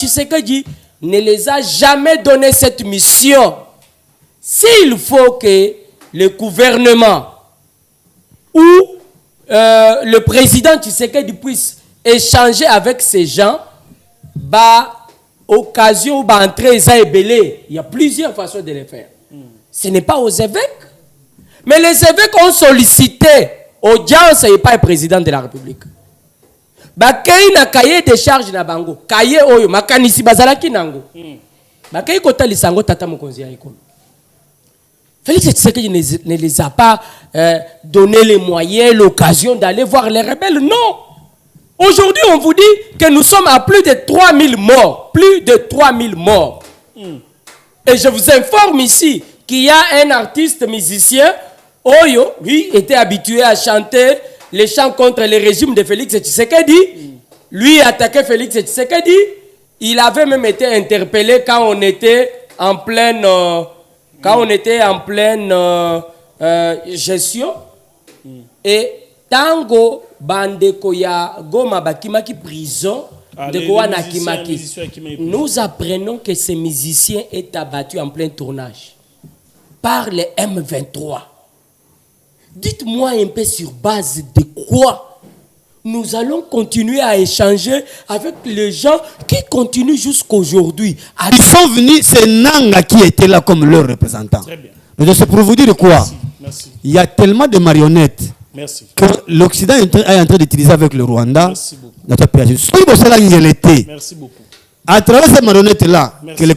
Tshisekedi ne les a jamais donné cette mission. S'il faut que le gouvernement ou le président Tshisekedi puisse échanger avec ces gens, occasion ou entrer il y a plusieurs façons de le faire. Ce n'est pas aux évêques. Mais les évêques ont sollicité audience et pas le président de la République. Bakei na cahier de charge na bango. Cahier oyo makanisi bazalaki nango. Bakei kota lisango tata mokonzi ya ekolo. Félix Tshisekedi ne les a pas donné les moyens, l'occasion d'aller voir les rebelles. Non. Aujourd'hui, on vous dit que nous sommes à plus de 3000 morts. Plus de 3000 morts. Et je vous informe ici qu'il y a un artiste musicien, Oyo, lui, était habitué à chanter les chants contre le régime de Félix Tshisekedi. Lui attaquait Félix Tshisekedi. Il avait même été interpellé quand on était en pleine... gestion. Et tango bandeko ya Goma bakimaki prison de Goana Kimaki. Nous apprenons que ces musiciens est abattu en plein tournage par les M23. Dites-moi un peu sur base de quoi nous allons continuer à échanger avec les gens qui continuent jusqu'aujourd'hui. Ils sont venus, c'est Nanga qui était là comme leur représentant. Très bien. Donc c'est pour vous dire quoi? Merci. Merci. Il y a tellement de marionnettes. Merci. Que l'Occident est en train d'utiliser avec le Rwanda. Merci beaucoup. Merci beaucoup. À travers ces marionnettes-là, que les...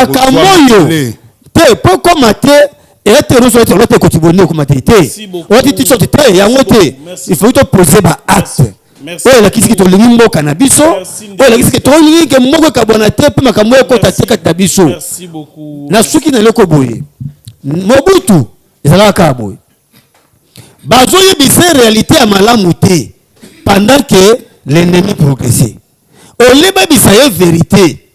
Kamoyo, te poko mate et te reçoit te lote kotibone ko mate te. O ti t-shirt te ya ngote. Il faut te poser ba acte. Oh la kisi to lingimbo kanabiso. Oh la kisi to lingi moko kabona te pe makambo ko tateka tabiso. Merci beaucoup. Na suki na leko boye. Mobutu ezala ka boye. Bazoye bise réalité à malamu te pendant que l'ennemi progressait. O leba bisaye vérité.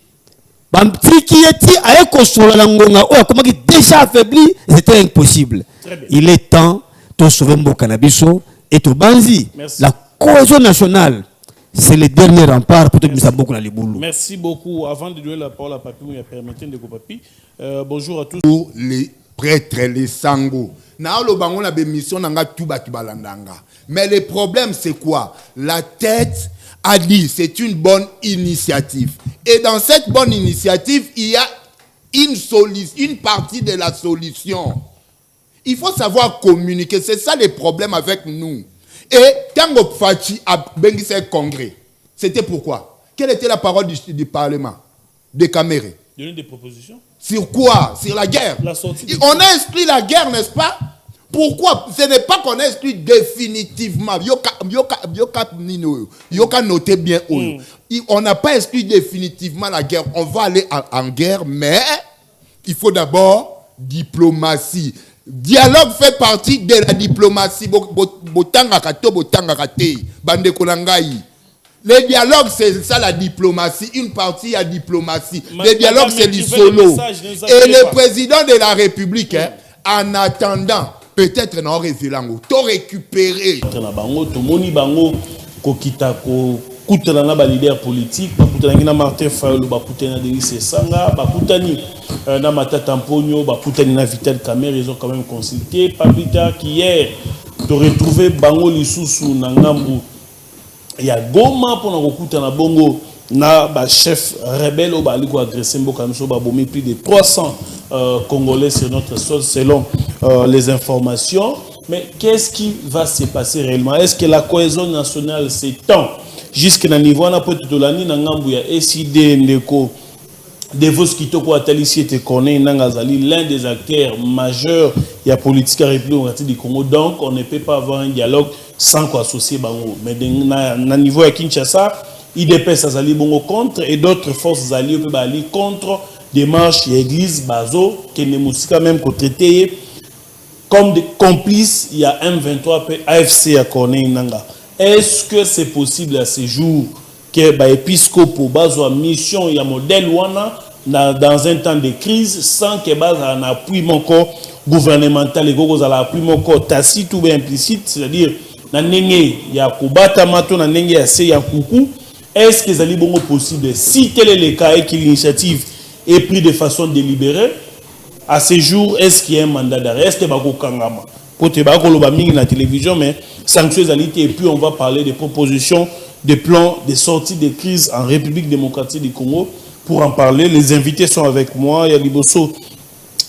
Déjà affaibli, c'était impossible. Il est temps de sauver Mbokanabiso et de Banzi. La cohésion nationale, c'est le dernier rempart pour tout le monde. Merci beaucoup. Avant de donner la parole à Papi, permettez de Papi. Bonjour à tous. Pour les prêtres, les sangos. Mais le problème, c'est quoi? La tête a dit c'est une bonne initiative. Et dans cette bonne initiative, il y a une partie de la solution. Il faut savoir communiquer. C'est ça le problème avec nous. Et Tango Fachi a béni ce congrès. C'était pourquoi? Quelle était la parole du Parlement? Des Camérés. Donner des propositions. Sur quoi? Sur la guerre. On a exclu la guerre, n'est-ce pas? Pourquoi? Ce n'est pas qu'on exclut définitivement. Yoka notez bien. On n'a pas exclu définitivement la guerre. On va aller en guerre, mais il faut d'abord diplomatie. Dialogue fait partie de la diplomatie. Le dialogue, c'est ça la diplomatie. Une partie à diplomatie. Le dialogue, c'est du solo. Et le président de la République, en attendant, peut-être non révélant, tout récupérer. Kutana na ba leader politique, bakutana na Martin Fayulu, bakutana na Denis Sanga, bakutani na Matata Mponyo, bakutani na Vital Kamerhe, ils ont quand même consulté. Pas plus tard qu'hier, de retrouver Bango Lisusu na Ngambu. Il y a Goma pour nous kutana bongo na ba chef rebelle au baliko agressé Mboka Miso ba bomi plus de 300 Congolais sur notre sol selon les informations. Mais qu'est-ce qui va se passer réellement? Est-ce que la cohésion nationale s'étend jusqu'à un niveau na peut de l'année na ngambu ya SID ndeko de vos kitoko atalisi était connaît nangazali l'un des acteurs majeurs de la politique républicaine du Congo. Donc on ne peut pas avoir un dialogue sans quoi associer bango. Mais na niveau à Kinshasa, IDPS azali bongo contre et d'autres forces alliées peuvent aller contre des marches et églises bazo qui ne musika même qu'on traité comme des complices. Il y a M23 AFC à connaît nanga. Est-ce que c'est possible à ce jour que l'épiscope bazo mission il y a modèle wana dans un temps de crise sans que base un appui gouvernemental et un appui tacite ou implicite, c'est-à-dire na nenge ya kubata mato na nenge ya se ya kuku. Est-ce que c'est possible, si tel est le cas et que l'initiative est prise de façon délibérée, à ce jour, est-ce qu'il y a un mandat d'arrêt? Est-ce que Bako Kangama? Côté Bako Lobaming na télévision, mais sanctions et puis on va parler des propositions, des plans de sortie de crise en République démocratique du Congo. Pour en parler, les invités sont avec moi. Il y a Liboso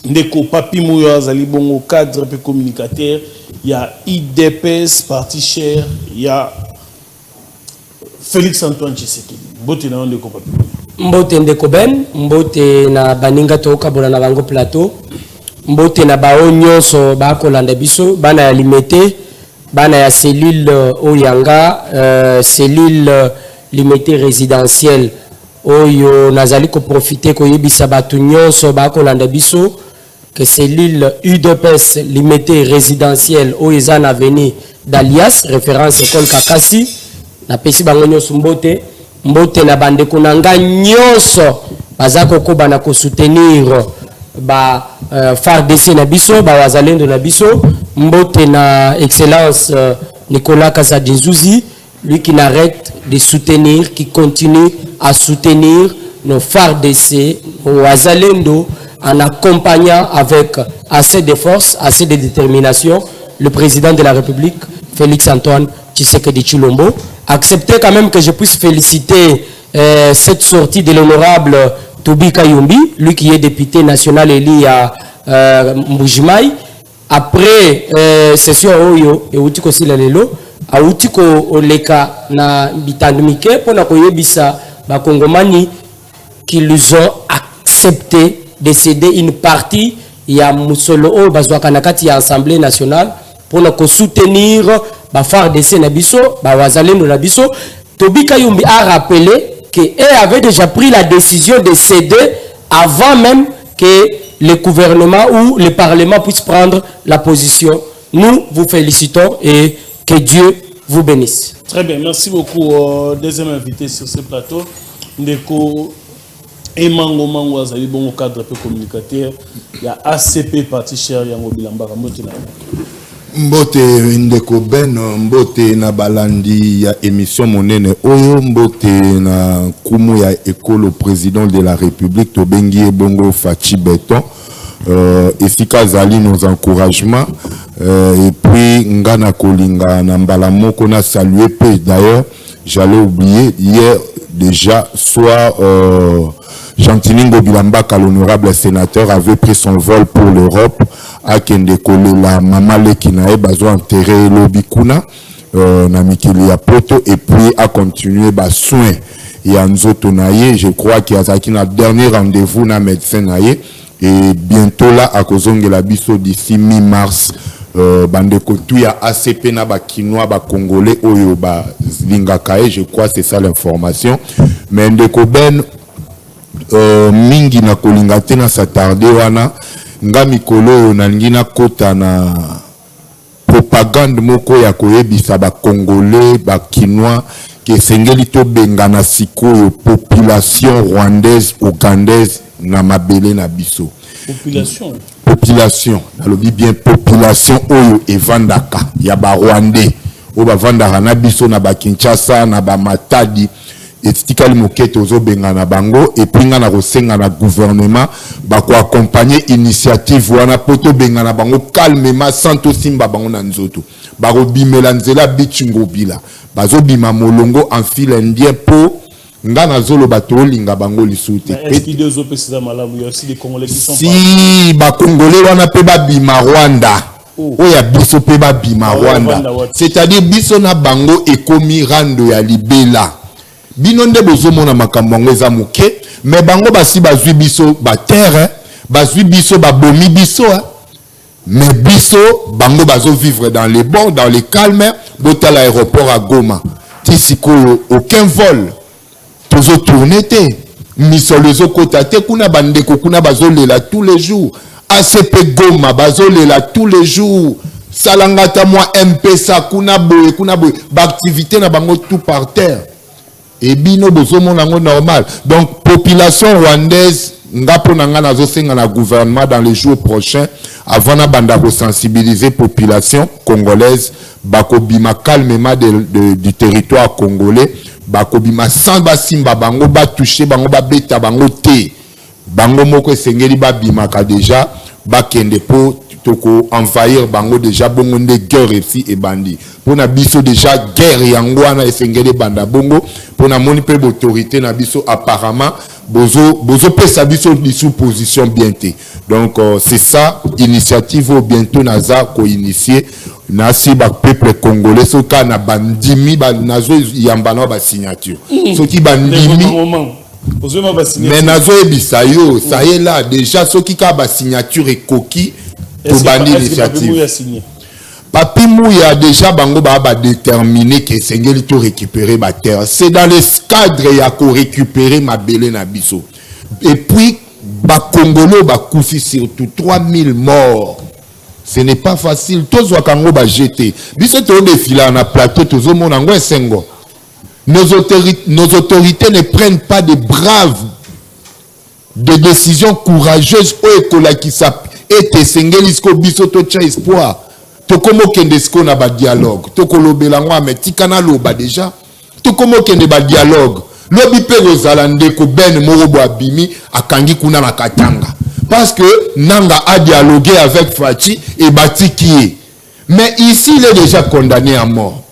Ndeko Papi Mouya, Zalibongo, cadre et communicateur. Il y a IDPS, parti cher. Il y a Félix Antoine Tshisekedi. Mbote na Ndeko Papi. Mbote Ndeko Ben, mbote na baninga toka bona na bango plateau. Mbote na bao nyonso ba kolanda biso, bana ya limité, bana ya cellule Oyanga, cellule limitée résidentielle. Oyo nazali ko profiter ko yebisa batu nyonso ba kolanda biso que cellule UDPS limitée résidentielle Oyezan Avenue d'Alias, référence école Kakasi. Na pesi bango nyonso mbote mbote na bande kunanga nyonso bazako ko bana ko soutenir ba FARDC na biso ba wazalendo na biso mbote na excellence Nicolas Kazadinzuzi, lui qui n'arrête de soutenir, qui continue à soutenir nos FARDC, nos wazalendo, en accompagnant avec assez de force, assez de détermination le président de la République Félix Antoine Tshisekedi Tshilombo. Acceptez quand même que je puisse féliciter cette sortie de l'honorable Tobi Kayumbi, lui qui est député national élu à Mbujimaï. Après session Oyo et Outiko Silalelo, a Outiko Oleka na Bitandumike pour na koyebisa ba Kongomani qu'ils ont accepté de céder une partie ya Musolo O bazwaka na kati ya Assemblée nationale pour na ko soutenir ba FARDC na biso, ba wazalendo na biso. Tobi Kayumbi a rappelé qu'elle avait déjà pris la décision de céder avant même que le gouvernement ou le Parlement puisse prendre la position. Nous vous félicitons et que Dieu vous bénisse. Très bien, merci beaucoup. Deuxième invité sur ce plateau, Ndeko Emango Mango Azali Bongo cadre peu communicateur. Il y a ACP parti cher Yango Bilamba Ramotina. Mbote Ndeko Ben, mbote na balandi ya émission monene oyo, mbote na kumu ya école président de la République Tobengi Bongo Fachi Beton. Efika zali nos encouragements et puis ngana kolinga na mbala moko na saluer peu. D'ailleurs j'allais oublier hier déjà soit Jean-Tiningo Bilambaka, l'honorable sénateur, avait pris son vol pour l'Europe à Kendekole, la maman Lekinae, bazo enterré l'Obikuna, na Mikili ya Poto, et puis a continué bas soin. Et en Zotonaye, je crois qu'il y a un dernier rendez-vous na médecin naye, et bientôt là, à Kozonge la biso d'ici mi-mars, bandeko tout ya ACP na ba Kinois, ba Congolais, oyo ba Lingakae, je crois c'est ça l'information. Mais Ndeko Ben, mingi na kolinga te na satarde wana nga mikolo na ngina kota na propagande moko ya koyebisa ba Congolais ba Kinois ke sengeli to benga na sikoyo population rwandaise ougandaise na mabele na biso population nalobi bien population oyo evandaka ya ba Rwandais o ba vandaka na biso na ba Kinshasa na ba Matadi etikali mokete ozo benga na bango et puis nga na kosenga na gouvernement ba ko accompagner initiative wana poto benga na bango calmement sans to simba bango na nzoto ba ko bimela nzela bichingo bila bazo bima molongo en file indien po nga na zolo bato linga bango lisute est-ce qu'il deux autres précisent malamu il y a aussi des Congolais qui sont si ba Congolais wana pe ba bima Rwanda oya biso pe ba bima Rwanda c'est-à-dire biso na bango ekomi rando ya libela bino nde bozomona makambo ngo eza moke mais bango basi bazwi biso ba terre bazwi biso ba bomi biso mais biso bango bazo vivre dans les bons dans les calmes bota l'aéroport à Goma tisiko aucun vol tozo tourner te misolezo kota te kuna bandeko kuna bazolela tous les jours ACP Goma bazolela tous les jours salangata moi MPSA kuna boye ba activité na bango tout par terre. Et bino bozomo nango normal. Donc population rwandaise ngapo nanga nazo senga na gouvernement dans les jours prochains avant na banda ko sensibiliser population congolaise bakobima calmement du territoire congolais bakobima sans basimba bango ba toucher bango ba beta bango te bango moko esengeli babima ka déjà bakende po toko envahir bango déjà bongo nde guerre ici et bandi pona biso déjà guerre yango wana esengeli banda bongo pona moni pe autorité na biso apparemment bozo pesa biso di sous position bientôt donc c'est ça initiative au bientôt naza ko initier nasi ba peuple congolais so ka na bandimi ba nazo yambana ba signature so ki bandimi mais nazo ebisa yo ça y est là déjà so ki ka ba signature et coquille pour bandi initiative Papi Mouya déjà bango ba déterminé que sengeli to récupérer ma terre c'est dans le cadre ya ko récupérer ma belé na biso et puis ba congolo ba koufi surtout 3000 morts ce n'est pas facile tous wa kango ba jeter biso to défila na plateau tozo mona ngo esengo nos autorités ne prennent pas de braves de décisions courageuses au ekola qui s'appelle et sengeli sko biso to cha espoir to komo kende sko na ba dialogue to kolobela ngwa metika na loba déjà to komo kende ba dialogue lobi pe rozala ndeko ben morobo abimi akangi kuna na katanga parce que nanga a dialogué avec Fachi et Batiki mais ici il est déjà condamné à mort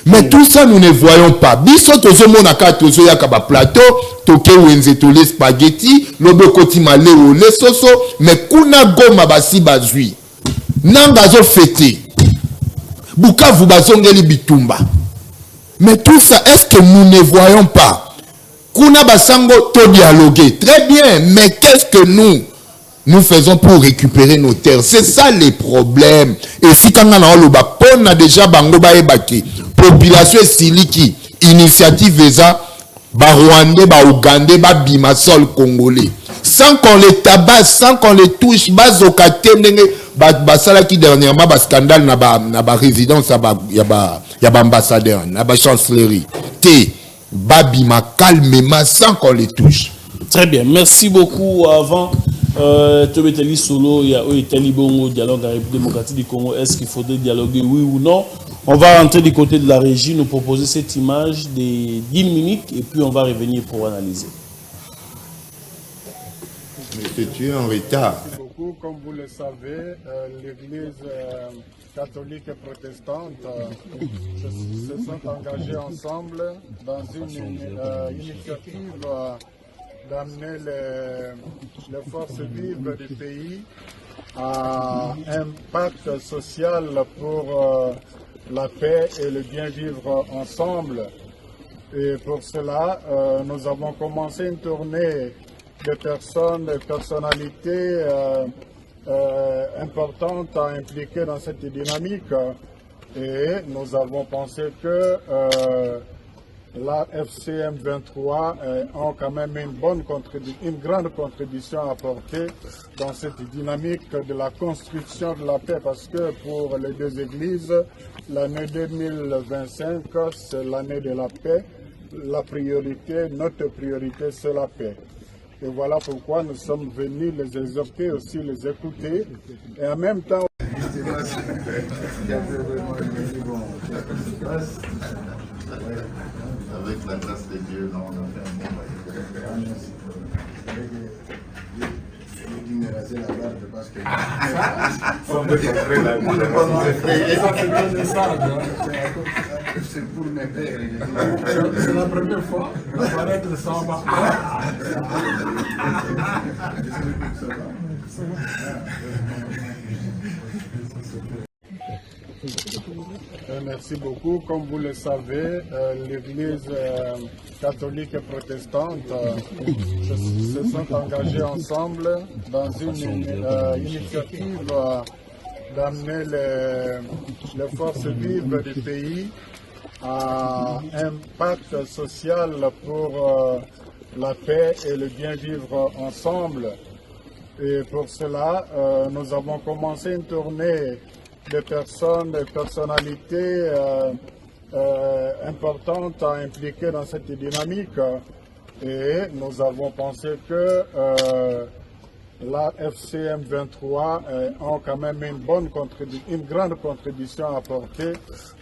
mais tout ça nous ne voyons pas biso tozo mona ka tozo ya ka ba plateau toke wenze to les spaghetti lobo koti maleo les soso mais kuna goma basi bazui nanga zo fêté Bukavu bazongeli bitumba mais tout ça est-ce que nous ne voyons pas kuna basango to dialoguer très bien mais qu'est-ce que nous faisons pour récupérer nos terres c'est ça les problèmes et si kanga na oloba pona déjà bango ba ebaki population siliki initiative eza ba Rwandais ba Ougandais ba bima sol congolais sans qu'on les tabasse sans qu'on les touche bazokate ndenge basala ki dernièrement ba scandale na ba résidence ya ba ambassadeur na ba chancellerie te babima calmement sans qu'on les touche. Très bien, merci beaucoup. Avant Tobeteli Solo, il y a Itali Bongo, dialogue avec la démocratie du Congo. Est-ce qu'il faudrait dialoguer, oui ou non? On va rentrer du côté de la régie, nous proposer cette image de 10 minutes et puis on va revenir pour analyser. Mais tu es en retard. Merci beaucoup. Comme vous le savez, l'Église catholique et protestante se sont engagés ensemble dans une initiative d'amener les forces vives du pays à un pacte social pour la paix et le bien vivre ensemble. Et pour cela, nous avons commencé une tournée de personnes, de personnalités importantes à impliquer dans cette dynamique. Et nous avons pensé que la FCM 23 ont quand même une grande contribution à apporter dans cette dynamique de la construction de la paix, parce que pour les deux églises, l'année 2025, c'est l'année de la paix. La priorité, notre priorité, c'est la paix. Et voilà pourquoi nous sommes venus les exhorter, aussi les écouter, et en même temps... Avec la grâce de Dieu, on a fait un bon C'est pour m'aider. C'est la première fois. Apparaître sans ma. Merci beaucoup. Comme vous le savez, l'Église catholique et protestante se sont engagés ensemble dans une initiative d'amener les forces vives du pays à un pacte social pour la paix et le bien vivre ensemble. Et pour cela, nous avons commencé une tournée de personnes, de personnalités importantes à impliquer dans cette dynamique. Et nous avons pensé que la FCM 23 ont quand même une grande contribution à apporter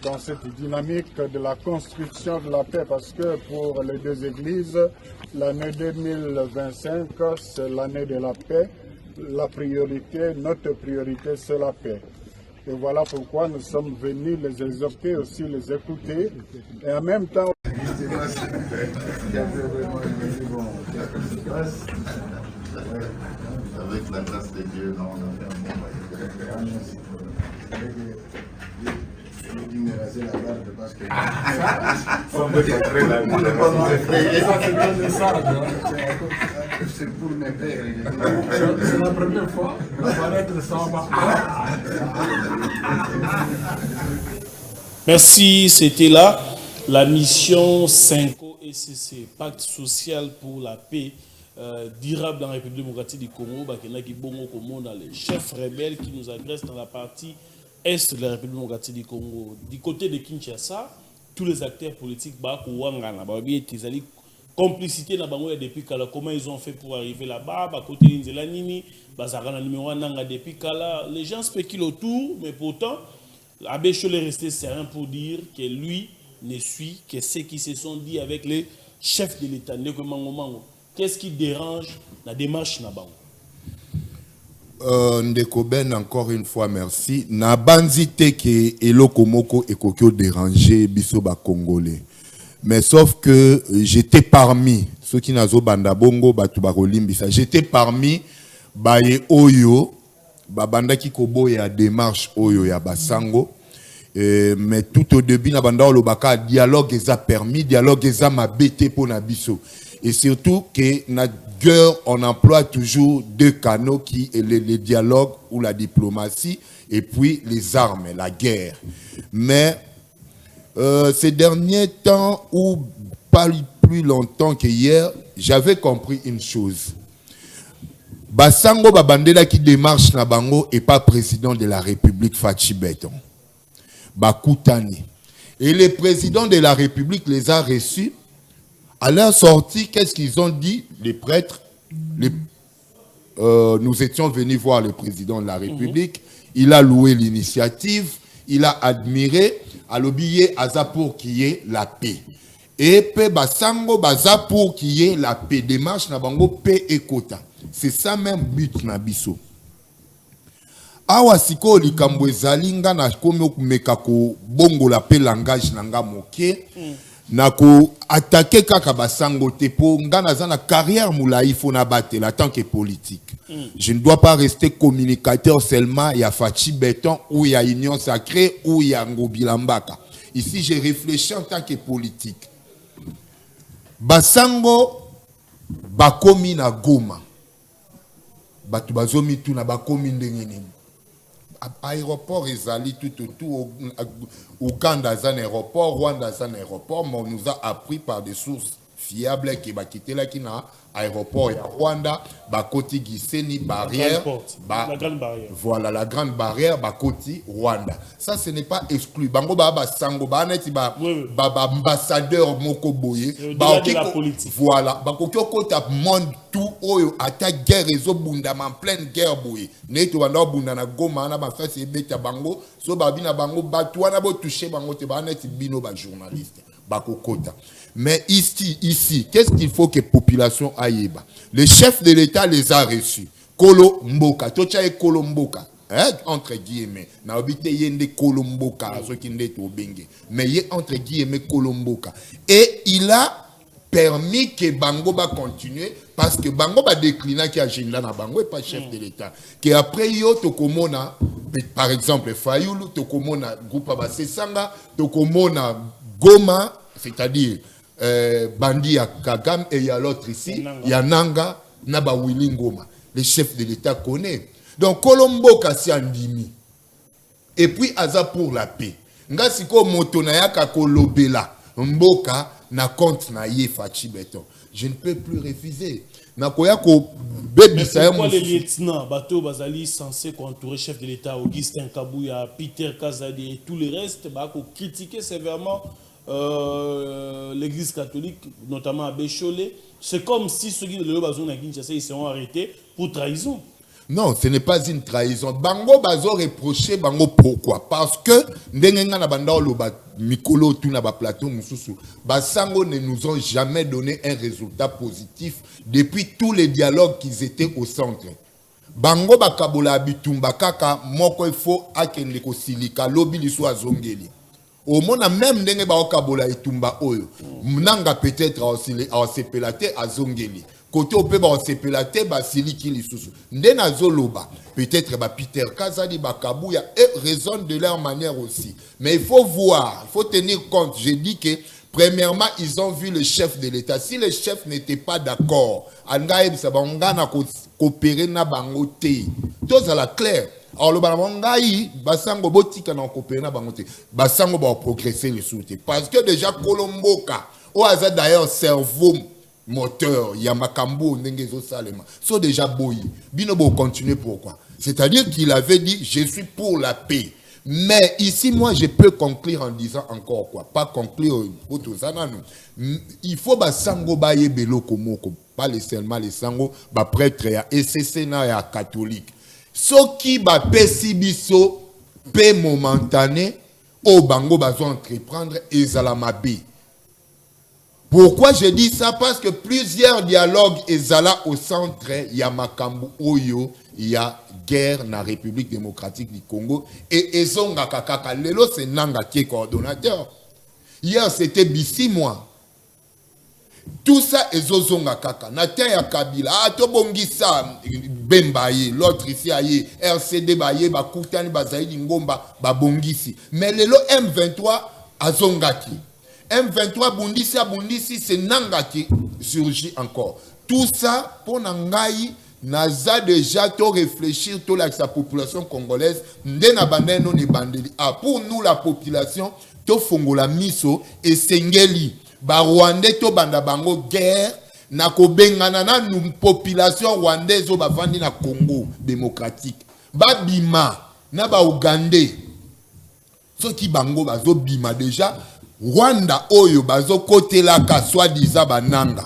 dans cette dynamique de la construction de la paix, parce que pour les deux églises, l'année 2025, c'est l'année de la paix. La priorité, notre priorité, c'est la paix. Et voilà pourquoi nous sommes venus les exhorter, aussi les écouter, et en même temps... Avec la grâce de Dieu, on a fait un bon c'est pour mes pères. C'est la première fois. Merci, c'était là la mission 5O ECC, Pacte social pour la paix durable dans la République démocratique du Congo. Les chefs rebelles qui nous agressent dans la partie est de la République démocratique du Congo. Du côté de Kinshasa, tous les acteurs politiques, complicité depuis Kala, comment ils ont fait pour arriver là-bas, depuis Kala, les gens spéculent autour, mais pourtant, Abbé Chol est resté serein pour dire que lui ne suit que ce qui se sont dit avec les chefs de l'État. Qu'est-ce qui dérange la démarche Nabango? Ndeko Ben, encore une fois, merci. Na banzite que eloko moko ekokyo déranger biso ba Congolais. Mais sauf que j'étais parmi ceux qui nazo banda bongo batu ba kolimbisa. J'étais parmi baye oyo ba banda ki kobo ya démarche oyo ya basango. Mais tout au début na banda lo baka dialogue eza permis, dialogue eza mabete pour na biso. Et surtout que notre guerre, on emploie toujours deux canaux qui est le dialogue ou la diplomatie et puis les armes, la guerre. Mais ces derniers temps, ou pas plus longtemps qu'hier, j'avais compris une chose. Basango Babandela qui démarche na bango et pas président de la République Fachi Beton. Bakoutani. Et le président de la République les a reçus. À leur sortie, qu'est-ce qu'ils ont dit, les prêtres? Nous étions venus voir le président de la République. Il a loué l'initiative, il a admiré, à l'obillé Aza pour qu'il y ait la paix. Et pe basango baza pour qu'il y ait la paix. Démarche na bango paix et quota. C'est ça même but na biso. Awa siko likambo ezalinga na komi okumeka ko bongo la paix langage nanga moke. Nako attaquer kaka basango te po ngana zana carrière moulaï faut na battre en tant que politique. Je ne dois pas rester communicateur seulement il y a Fachi Beton ou il y a Union Sacrée ou il y a Ngobilambaka. Ici je réfléchis en tant que politique. Basango bakomi na Goma. Batu bazomi tu na bakomi ndengeni. Aéroport ezali tout autour Ouganda zan aéroport, Rwanda zan aéroport, mais on nous a appris par des sources fiables qui va quitter là qui na aéroport et Rwanda, Bakoti Giseni barrière, la grande barrière. Voilà la grande barrière Bakoti Rwanda. Ça ce n'est pas exclu. Bango ba sango ba neti ba ambassadeur moko boye, ba la politique. Voilà, bakokyo kota monde tout oyo ata guerre ezo bunda en pleine guerre boye. Neto banda bunda na Goma na ba face ebeta bango, so ba bina bango batwana bo toucher bango te ba neti bino ba journaliste. Bakokota. Mais ici, qu'est-ce qu'il faut que la population aille? Le chef de l'État les a reçus. Kolo Mboka. Tocha et Kolo Mboka. Entre guillemets. Na obite yende Kolo Mboka. Mais il est entre guillemets Kolo Mboka. Et il a permis que Bango va continuer. Parce que Bango va décliner qui a agenda na Bango et pas chef de l'État. Que après yo tokomona, par exemple Fayoulou, tokomona Groupe Basesanga, tokomona Goma, c'est-à-dire Bandi ya Kagame et il y a l'autre ici, il y a Nanga, Naba Willy Ngoma. Le chef de l'État connaît. Donc Kolombo Kassi Andimi. Et puis Aza pour la paix. Nga siko motonaya kakolobela. Mboka na compte na ye Fachi Beton. Je ne peux plus refuser. Mais pourquoi les lieutenants Bato Bazali censé entourer chef de l'État Augustin Kabouya, Peter Kazadi et tout le reste, critiquer sévèrement l'église catholique, notamment à Bécholé. C'est comme si ceux qui de l'Obazon à Kinshasa, ils seront arrêtés pour trahison. Non, ce n'est pas une trahison. Bango bazo reproché bango pourquoi? Parce que ndengenga na banda loba mikolo tout na ba plateau mususu. Basango ne nous ont jamais donné un résultat positif depuis tous les dialogues qu'ils étaient au centre. Bango bakabola bitumba kaka moko ifo akende ko silika lobi liso azongeli. Au monde même ndenge ba okabola itumba oyo. Mnanga peut-être a sepelate azongeli. Côté au peuple sepelate basili qui les sous ndena zoloba peut-être ba Peter Kazali bakabuya et raisonne de leur manière aussi, mais il faut voir, il faut tenir compte. Je dis que premièrement ils ont vu le chef de l'État. Si le chef n'était pas d'accord angaye sabanga na coopérer na bangote tous à la claire. Alors le banangayi basango botika na coopérer na bangote basango ba progresser les soute parce que déjà Kolomboka au hasard d'ailleurs cerveau moteur, Yamakambo, Nengezo Salema, sont déjà bouillis. Binobo continuer pourquoi? C'est-à-dire qu'il avait dit, je suis pour la paix. Mais ici, moi, je peux conclure en disant encore quoi? Pas conclure, il faut que sango baye belo komoko, pas seulement les sango, ba prêtre et c'est na catholique. Ce qui ba pesibiso, paix momentanée, au bango bazo entreprendre et zalamabi. Pourquoi je dis ça? Parce que plusieurs dialogues ezala au centre, il y a Makambu Oyo, il y a guerre dans la République démocratique du Congo, et Ezonga Kakaka, Lelo c'est Nanga qui est coordonnateur. Hier c'était Bissi, moi. Tout ça Ezozonga Kaka. Natia ya Kabila, Tobongisa, Bembaye, l'autre ici aye, RCD Baye, Bakoutani, Bazaïdi Ngomba, Babongisi. Mais Lelo M23 Azongaki. M23 Bundisi, c'est Nanga qui surgit encore. Tout ça, pour Nangaï, Naza déjà tout réfléchir tout avec sa population congolaise. Pour nous, la population, tout Fongola Miso et Sengeli. Rwandais, tout Bandabango, guerre. Nako Benganana, nous, population rwandaise, au Bavandi na Congo démocratique. Bima, Naba Ougandais. Ceux qui Bango, Bazo Bima déjà. Rwanda oyo bazo côté la ka soi-disant bananga.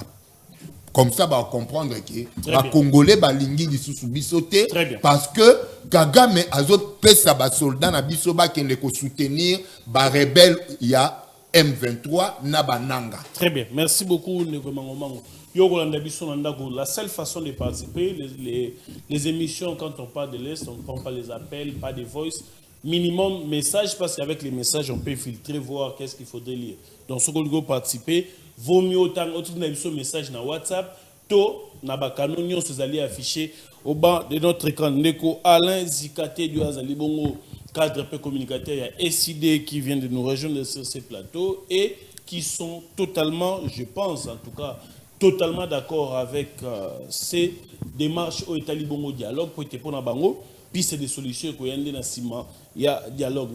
Comme ça va comprendre que les Congolais balingi lisusu bisote parce que Kagame azo pesa ba soldat na biso ba kende ko soutenir ba rebelle ya M23 na bananga. Très bien. Merci beaucoup Ndeko Mangomango. Yogolanda biso nandako, la seule façon de participer les émissions quand on parle de l'Est, on ne prend pas les appels, pas de voice. Minimum message, parce qu'avec les messages, on peut filtrer, voir qu'est-ce qu'il faudrait lire. Donc, ce qu'on veut participer, vaut mieux autant de message dans WhatsApp, to, nabakano, nous allons afficher au bas de notre écran. Ndeko Alain Zikate du Azali Bongo, cadre peu communicateur, il y a SID qui vient de nous rejoindre sur ce plateau et qui sont totalement, je pense en tout cas, totalement d'accord avec ces démarches au État Libongo dialogue pour être pour Nabango. Puis c'est des solutions qu'il y a dans ciment. Il y a dialogue.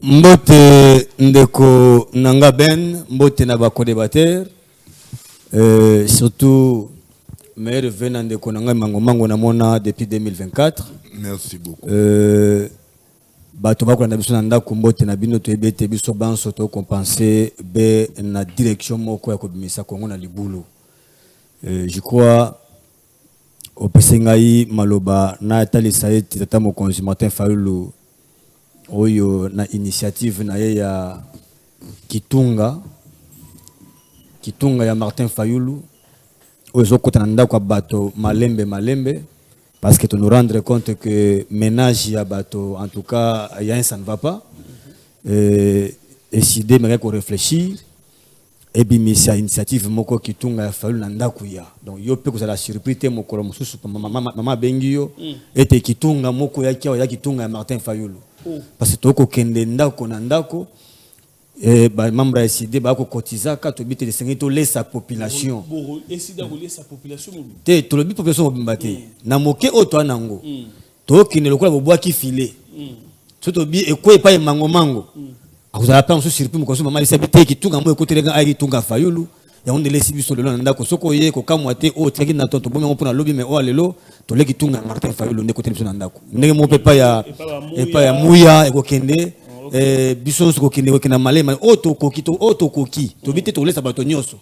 Mbote ndeko nanga ben, mbote na bako débatteur, surtout meilleur venant ndeko nanga mango na mona depuis 2024. Merci beaucoup. Bato bako na biso na ndako mbote na bino to ebete biso banso to compenser be na direction moko ya kobimisa Kongo na libulu. Je crois au Pesengai Maloba na talisa eti tata mokonzi Martin Fayulu oyo na initiative na ye ya Kitunga ya Martin Fayulu oyo kota na ndako bato malembe parce que tu nous rendre compte que ménage ya bato en tout cas ya ça ne va pas décider mais qu'on réfléchir et bien c'est initiative moko Kitunga ya Fayulu na ndako ya donc yo pe ko la surprise te moko mususu mama bengio ete Kitunga moko ya Kitunga ya Martin Fayulu parce que toko kende ndako na ndako ba membre ya SID ba ko cotiser ka to bite de sengito laisse population SID ko laisse population te to le bite population mbate na moke oto nango to kine lokola boboa ki filer to bi e ko epa mango akuzala pa nso surprise ko so mama laisse bite Kitunga mo ko telenga ai Kitunga Fayulu ya on laisse biso lelo na ndako soko ye ko kamwa te o teki na tonto bomo pona lobi me o lelo to le Kitunga Martin Fayulu ndeko tele biso na ndako ndenge mo pepa ya muya e ko kende biso so kokende kokena malema auto koki to bité to laisser bato nyoso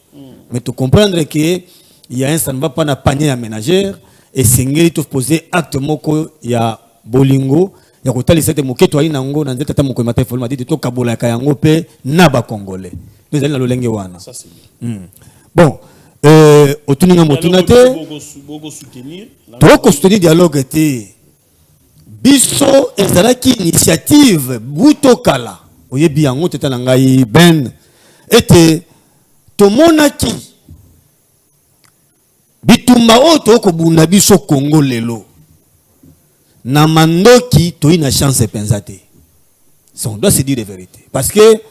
mais to comprendre que il y a un ça ne va pas na panier à ménagère et singeli to poser acte moko ya bolingo ya kotali sete moketo ali nango na nzeta ta moko matin folma dit to kabola ka yango pe na ba congolais nous allons na lolenge wana ça c'est bien bon otuninga motunate to soutenir dialogue te biso ezalaki initiative butokala oyebi yango teta na ngai ben ete tomonaki bitumba oto ko bunda biso Congo lelo na mandoki to ina chance penzate on doit se dire la vérité parce que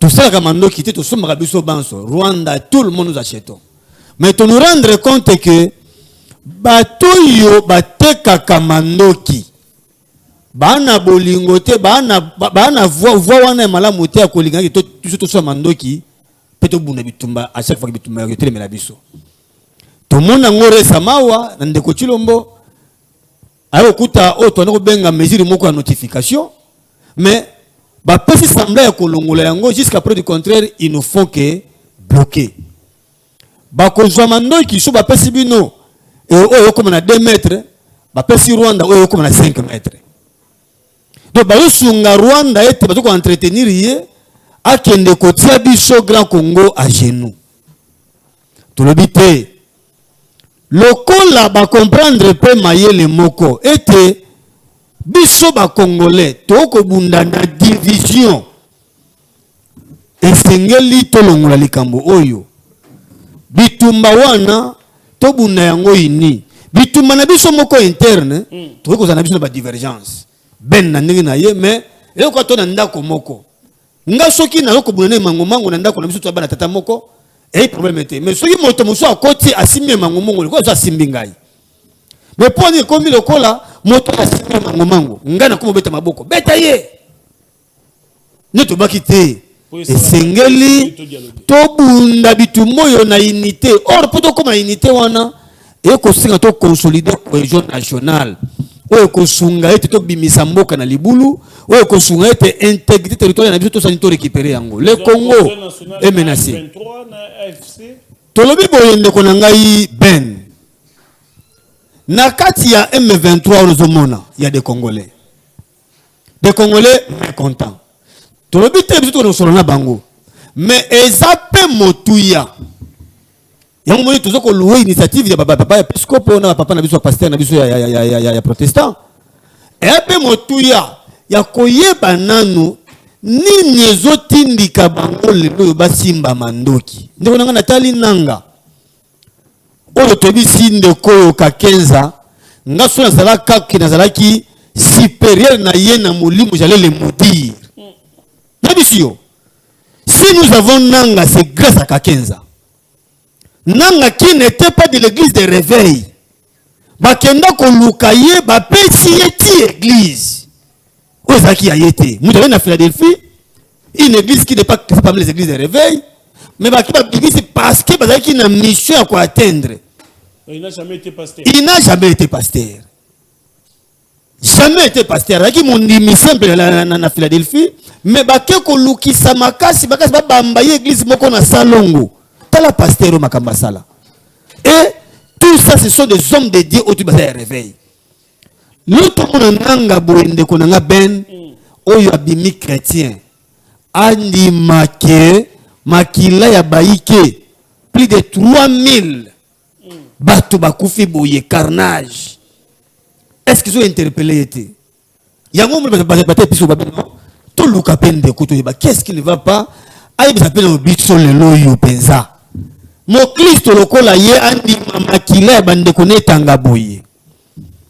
tout ça ka mandoki te to somba biso banso Rwanda tout le monde nous achetons mais to nous rendre compte que bato yo bateka kamandoki bana bolingo te bana voix wana malamu te akolinga ki to so mandoki peto bunda bitumba à chaque fois que bitumba yo telemela biso to mona ngore samawa na ndeko Chilombo ayo kuta oto na ko benga mesure moko ya notification mais ba pesi sembla ya kolongola yango jusqu'à preuve du contraire ils nous font que bloquer ba ko zwa mandoki so ba pesi bino et oyo comme na 2 mètres ba pesi Rwanda oyo comme na 5 mètres donc ba yosunga Rwanda ete ba to ko entretenir ye akende ko tia biso Grand Congo à genoux to lobité lokola ba comprendre pe mayele moko ete biso ba congolais to ko bunda na division esengeli to longola likambo oyo bitumba wana to bunda yango ini bitumba na biso moko interne to ko zana biso na ba divergence ben na ndenge na ye mais eloko to na ndako moko nga soki na loko bunda na mango na ndako na biso to ba na tata moko et problème était mais soki moto muso akoti asimie mango mongo ko za simbi ngai mais pour ni komi lokola moto asimie mango ngana ko beta maboko beta ye neto bakite esengeli to bunda bitumbo yo na unité or poto comme unité wana et ko singa to consolider cohésion nationale oyo ko sunga ete to bimisa mboka na libulu oyo ko sunga ete intégrité territoriale na biso to sanito récupérer yango le Congo est menacé tolobi boyende ko na ngai ben na kati ya M23 ozomona il y a des Congolais mécontents tolobi te biso to solo na bango mais ezape motuya yango moni tuzo ko louer initiative ya papa ya episcope na papa na biso pasteur na biso ya protestant epe motuya ya koyeba nanu nini ezotindika bango lelo basimba mandoki ndeko nanga natali nanga oyo tobisi ndeko yo kakenza ngaso na zalaka kinazalaki supérieur na ye na molimo j'allais le maudire nabisio si nous avons nanga c'est grâce à Kakenza nanga qui n'était pas de l'église de réveil bakenda ko lukaye ba pesi yeti église ozaki ayete nous devons na Philadelphie une église qui n'est pas parmi les églises de réveil mais ba église parce que bazaki na mission à quoi atteindre il n'a jamais été pasteur jamais été pasteur aki mon dimi simple na Philadelphie mais bake ko lukisa makasi ba bamba église moko na salongo tala pasteur makamba sala et tout ça ce sont des hommes de Dieu au tu bazay réveil l'autre mon nanga boende ko nanga ben oyo abimi chrétien andi make makila ya baike plus de 3000 bato bakufi boye carnage. Est-ce qu'ils ont interpellé été? Yango bata piso babino to luka pende ko to yeba qu'est-ce qui ne va pas? Ayi s'appelle au biso lelo yo penza. Mo Kristo lokola ye andi makila bande ko netanga boye.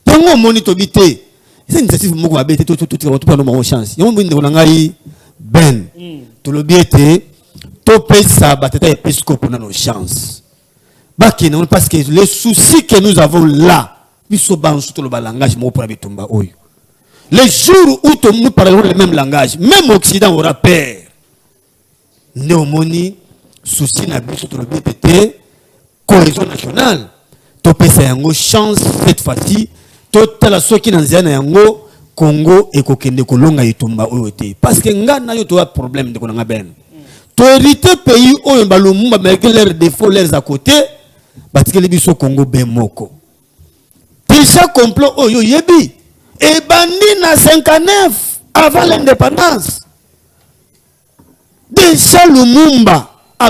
Tongo moni to bité. C'est une initiative moko babete to pas no chance. Yango binde ko ngai ben. To lo biete to pesa batata episcope na no chance. Baki non parce que les soucis que nous avons là les jours où nous parlerons le même langage, même l'Occident aura peur. Néomoni, souci n'a plus sur le BPT, cohésion nationale. Topé sa yango chance cette fois-ci, total à ceux qui n'en ont yango Congo et kokende kolonga itumba oyote parce que nga na yo to problème de konanga ben to hérité pays oyo balumba malgré leurs défauts leurs à côté parce que les biso Congo ben moko déjà complot oyo yebi et bandi na 59 avant l'indépendance déjà Lumumba a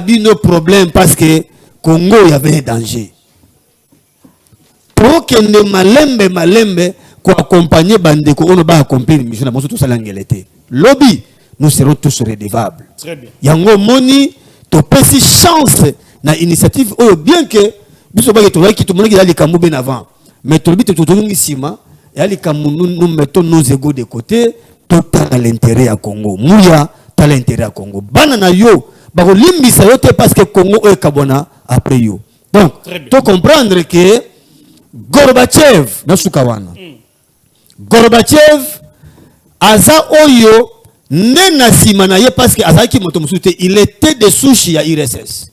eu nos problèmes parce que Congo il y avait un danger pour que ne malembe pour accompagner Bandeko, on va accompagner mission na moso to salangelete. Lobby, nous serons tous redevables. Très bien. Yango moni to pesi chance na initiative oyo bien que biso ba to ki to moni ki ali kambu ben avant. Mais to bito to ngi sima et ali kambu nous mettons nos égos de côté total à l'intérêt à Congo. Mouya ta l'intérêt à Congo. Bana na yo ba ko limbisa yo te parce que Congo e kabona après yo. Donc, to comprendre que Gorbachev na sukawana. Gorbachev aza oyo nena simana ye parce que azaki moto musute il était de souche ya IRSS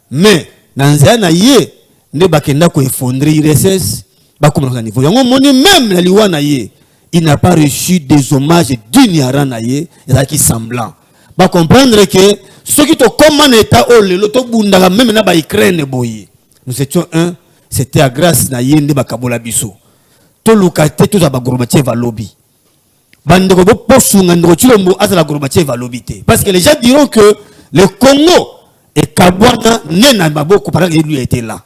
mais nanzia na ye ne bakenda ko effondrer IRSS bakoma na niveau yango moni même na liwa na ye il n'a pas reçu des hommages d'ignorant na ye ezaki semblant ba comprendre que ce qui to comme en état o lelo to bundaka même na ba Ukraine boye nous étions un c'était à grâce na ye ne bakabola biso to lukate to za ba Gorbachev va lobby bandeko bo posunga ndoko chilombo azala Gorbachev va lobby te parce que les gens diront que le Congo et Kabwana nena maboko parce que lui était là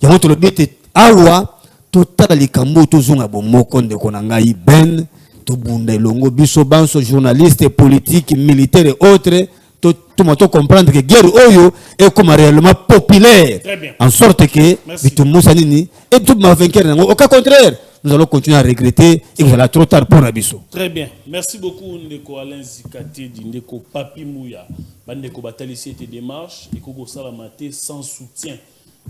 yango to lobby te awa to tala likambo to zunga bomoko ndeko na ngai ben to bunda longo biso banso journalistes politiques militaires et autres tout le comprendre que guerre oyo est comme réellement populaire en sorte que bitu musanini et tout ma vainqueur au cas contraire nous allons continuer à regretter et que ça trop tard pour Abisso. Très bien. Merci beaucoup Ndeko Alain Zikate Ndeko Papi Mouya. Bandeko batali cette démarche et Koko Salamate sans soutien.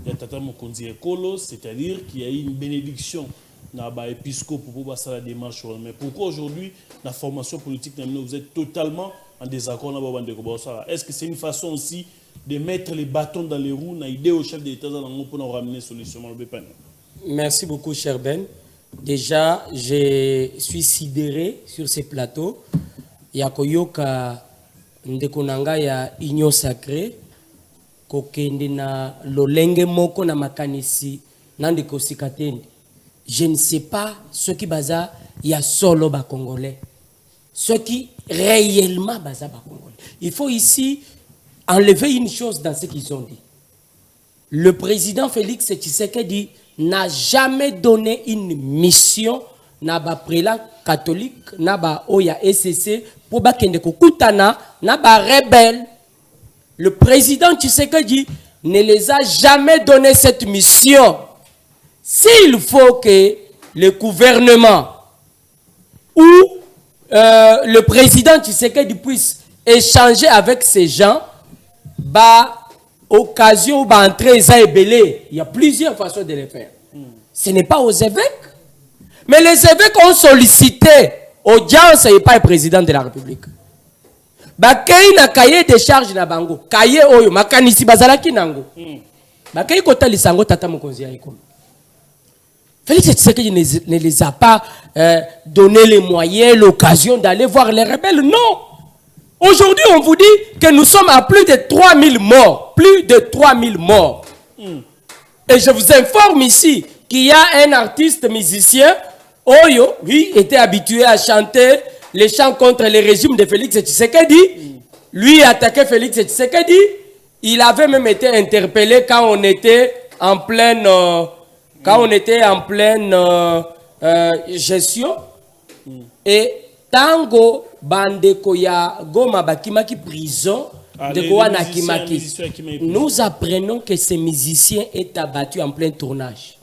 Il y a Tata Mokonzi Ekolo, c'est-à-dire qu'il y a eu une bénédiction dans l'épiscope pour passer la démarche. Mais pourquoi aujourd'hui la formation politique vous êtes totalement en désaccord avec Bandeko Bosala? Est-ce que c'est une façon aussi de mettre les bâtons dans les roues, dans l'idée au chef de l'État pour ramener solution? Merci beaucoup, cher Ben. Déjà, je suis sidéré sur ces plateaux. Il y a Koyoka Ndekonanga ya Union Sacrée, Kokende na Lolenge Moko na Makanisi, Nandeko Sikatende. Je ne sais pas ce qui baza ya solo ba Congolais. Ce qui réellement baza ba Congolais. Il faut ici enlever une chose dans ce qu'ils ont dit. Le président Félix Tshisekedi n'a jamais donné une mission na ba prélat catholique na ba oya SCC pour ba kende kokutana na ba rebelle. Le président Tshisekedi ne les a jamais donné cette mission. S'il faut que le gouvernement ou le président Tshisekedi puisse échanger avec ces gens, bah occasion ou entrer ça belé, il y a plusieurs façons de le faire. Ce n'est pas aux évêques, mais les évêques ont sollicité audience et pas le président de la République. Bakay na cahier de charge na bango, cahier oyo makanisi bazalaki nango. Bakay kota lisango tata mokonzi ya ikomi. Félix Tshisekedi ne les a pas donné les moyens, l'occasion d'aller voir les rebelles. Non. Aujourd'hui, on vous dit que nous sommes à plus de 3000 morts. Plus de 3000 morts. Et je vous informe ici qu'il y a un artiste musicien, Oyo, lui était habitué à chanter les chants contre le régime de Félix Tshisekedi. Lui attaquait Félix Tshisekedi. Il avait même été interpellé quand on était en pleine... gestion. Et tango bandeko ya goma bakimaki prison de Goana Kimaki. Nous apprenons que ces musiciens est abattu en plein tournage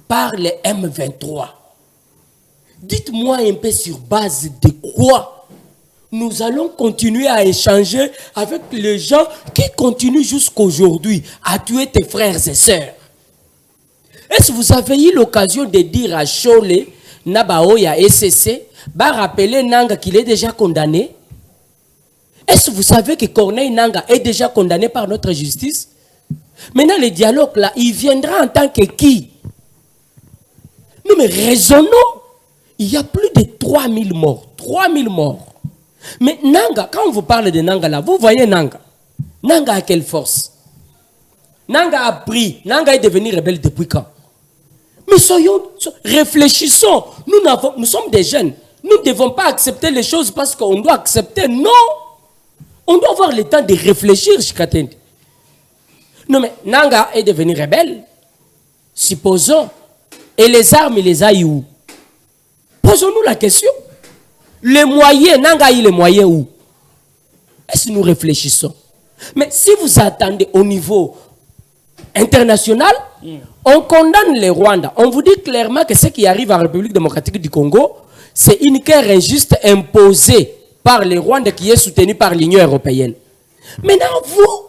par les M23. Dites-moi un peu sur base de quoi nous allons continuer à échanger avec les gens qui continuent jusqu'aujourd'hui à tuer tes frères et sœurs. Est-ce que vous avez eu l'occasion de dire à Cholé, Nabaoya SCC, bah rappeler Nanga qu'il est déjà condamné? Est-ce que vous savez que Corneille Nanga est déjà condamné par notre justice? Maintenant, le dialogue là, il viendra en tant que qui? Nous mais raisonnons. il y a plus de 3000 morts. 3000 morts. Mais Nanga, quand on vous parle de Nanga là, vous voyez Nanga. Nanga a quelle force? Nanga a pris. Nanga est devenu rebelle depuis quand? Mais réfléchissons. Nous sommes des jeunes. Nous ne devons pas accepter les choses parce qu'on doit accepter. Non. On doit avoir le temps de réfléchir, Chikatendi. Non mais Nanga est devenu rebelle. Supposons. Et les armes, il les a eu où? Posons-nous la question. Les moyens, Nanga a eu les moyens où? Est-ce que nous réfléchissons? Mais si vous attendez au niveau international, on condamne les Rwandais. On vous dit clairement que ce qui arrive en République démocratique du Congo, c'est une guerre injuste imposée par les Rwandais qui est soutenue par l'Union européenne. Maintenant, vous,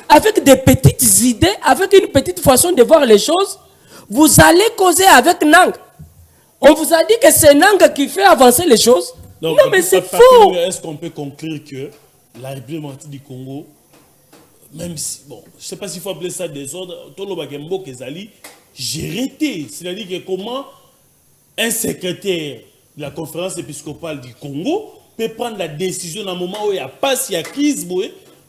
avec des petites idées, avec une petite façon de voir les choses, vous allez causer avec Nanga. On vous a dit que c'est Nanga qui fait avancer les choses. Donc, non, mais c'est faux. Est-ce qu'on peut conclure que la République démocratique du Congo, même si, bon, je ne sais pas s'il faut appeler ça désordre, Tolo Bakembo Kezali, géré. C'est-à-dire que comment un secrétaire de la conférence épiscopale du Congo peut prendre la décision dans un moment où il n'y a pas si à crise,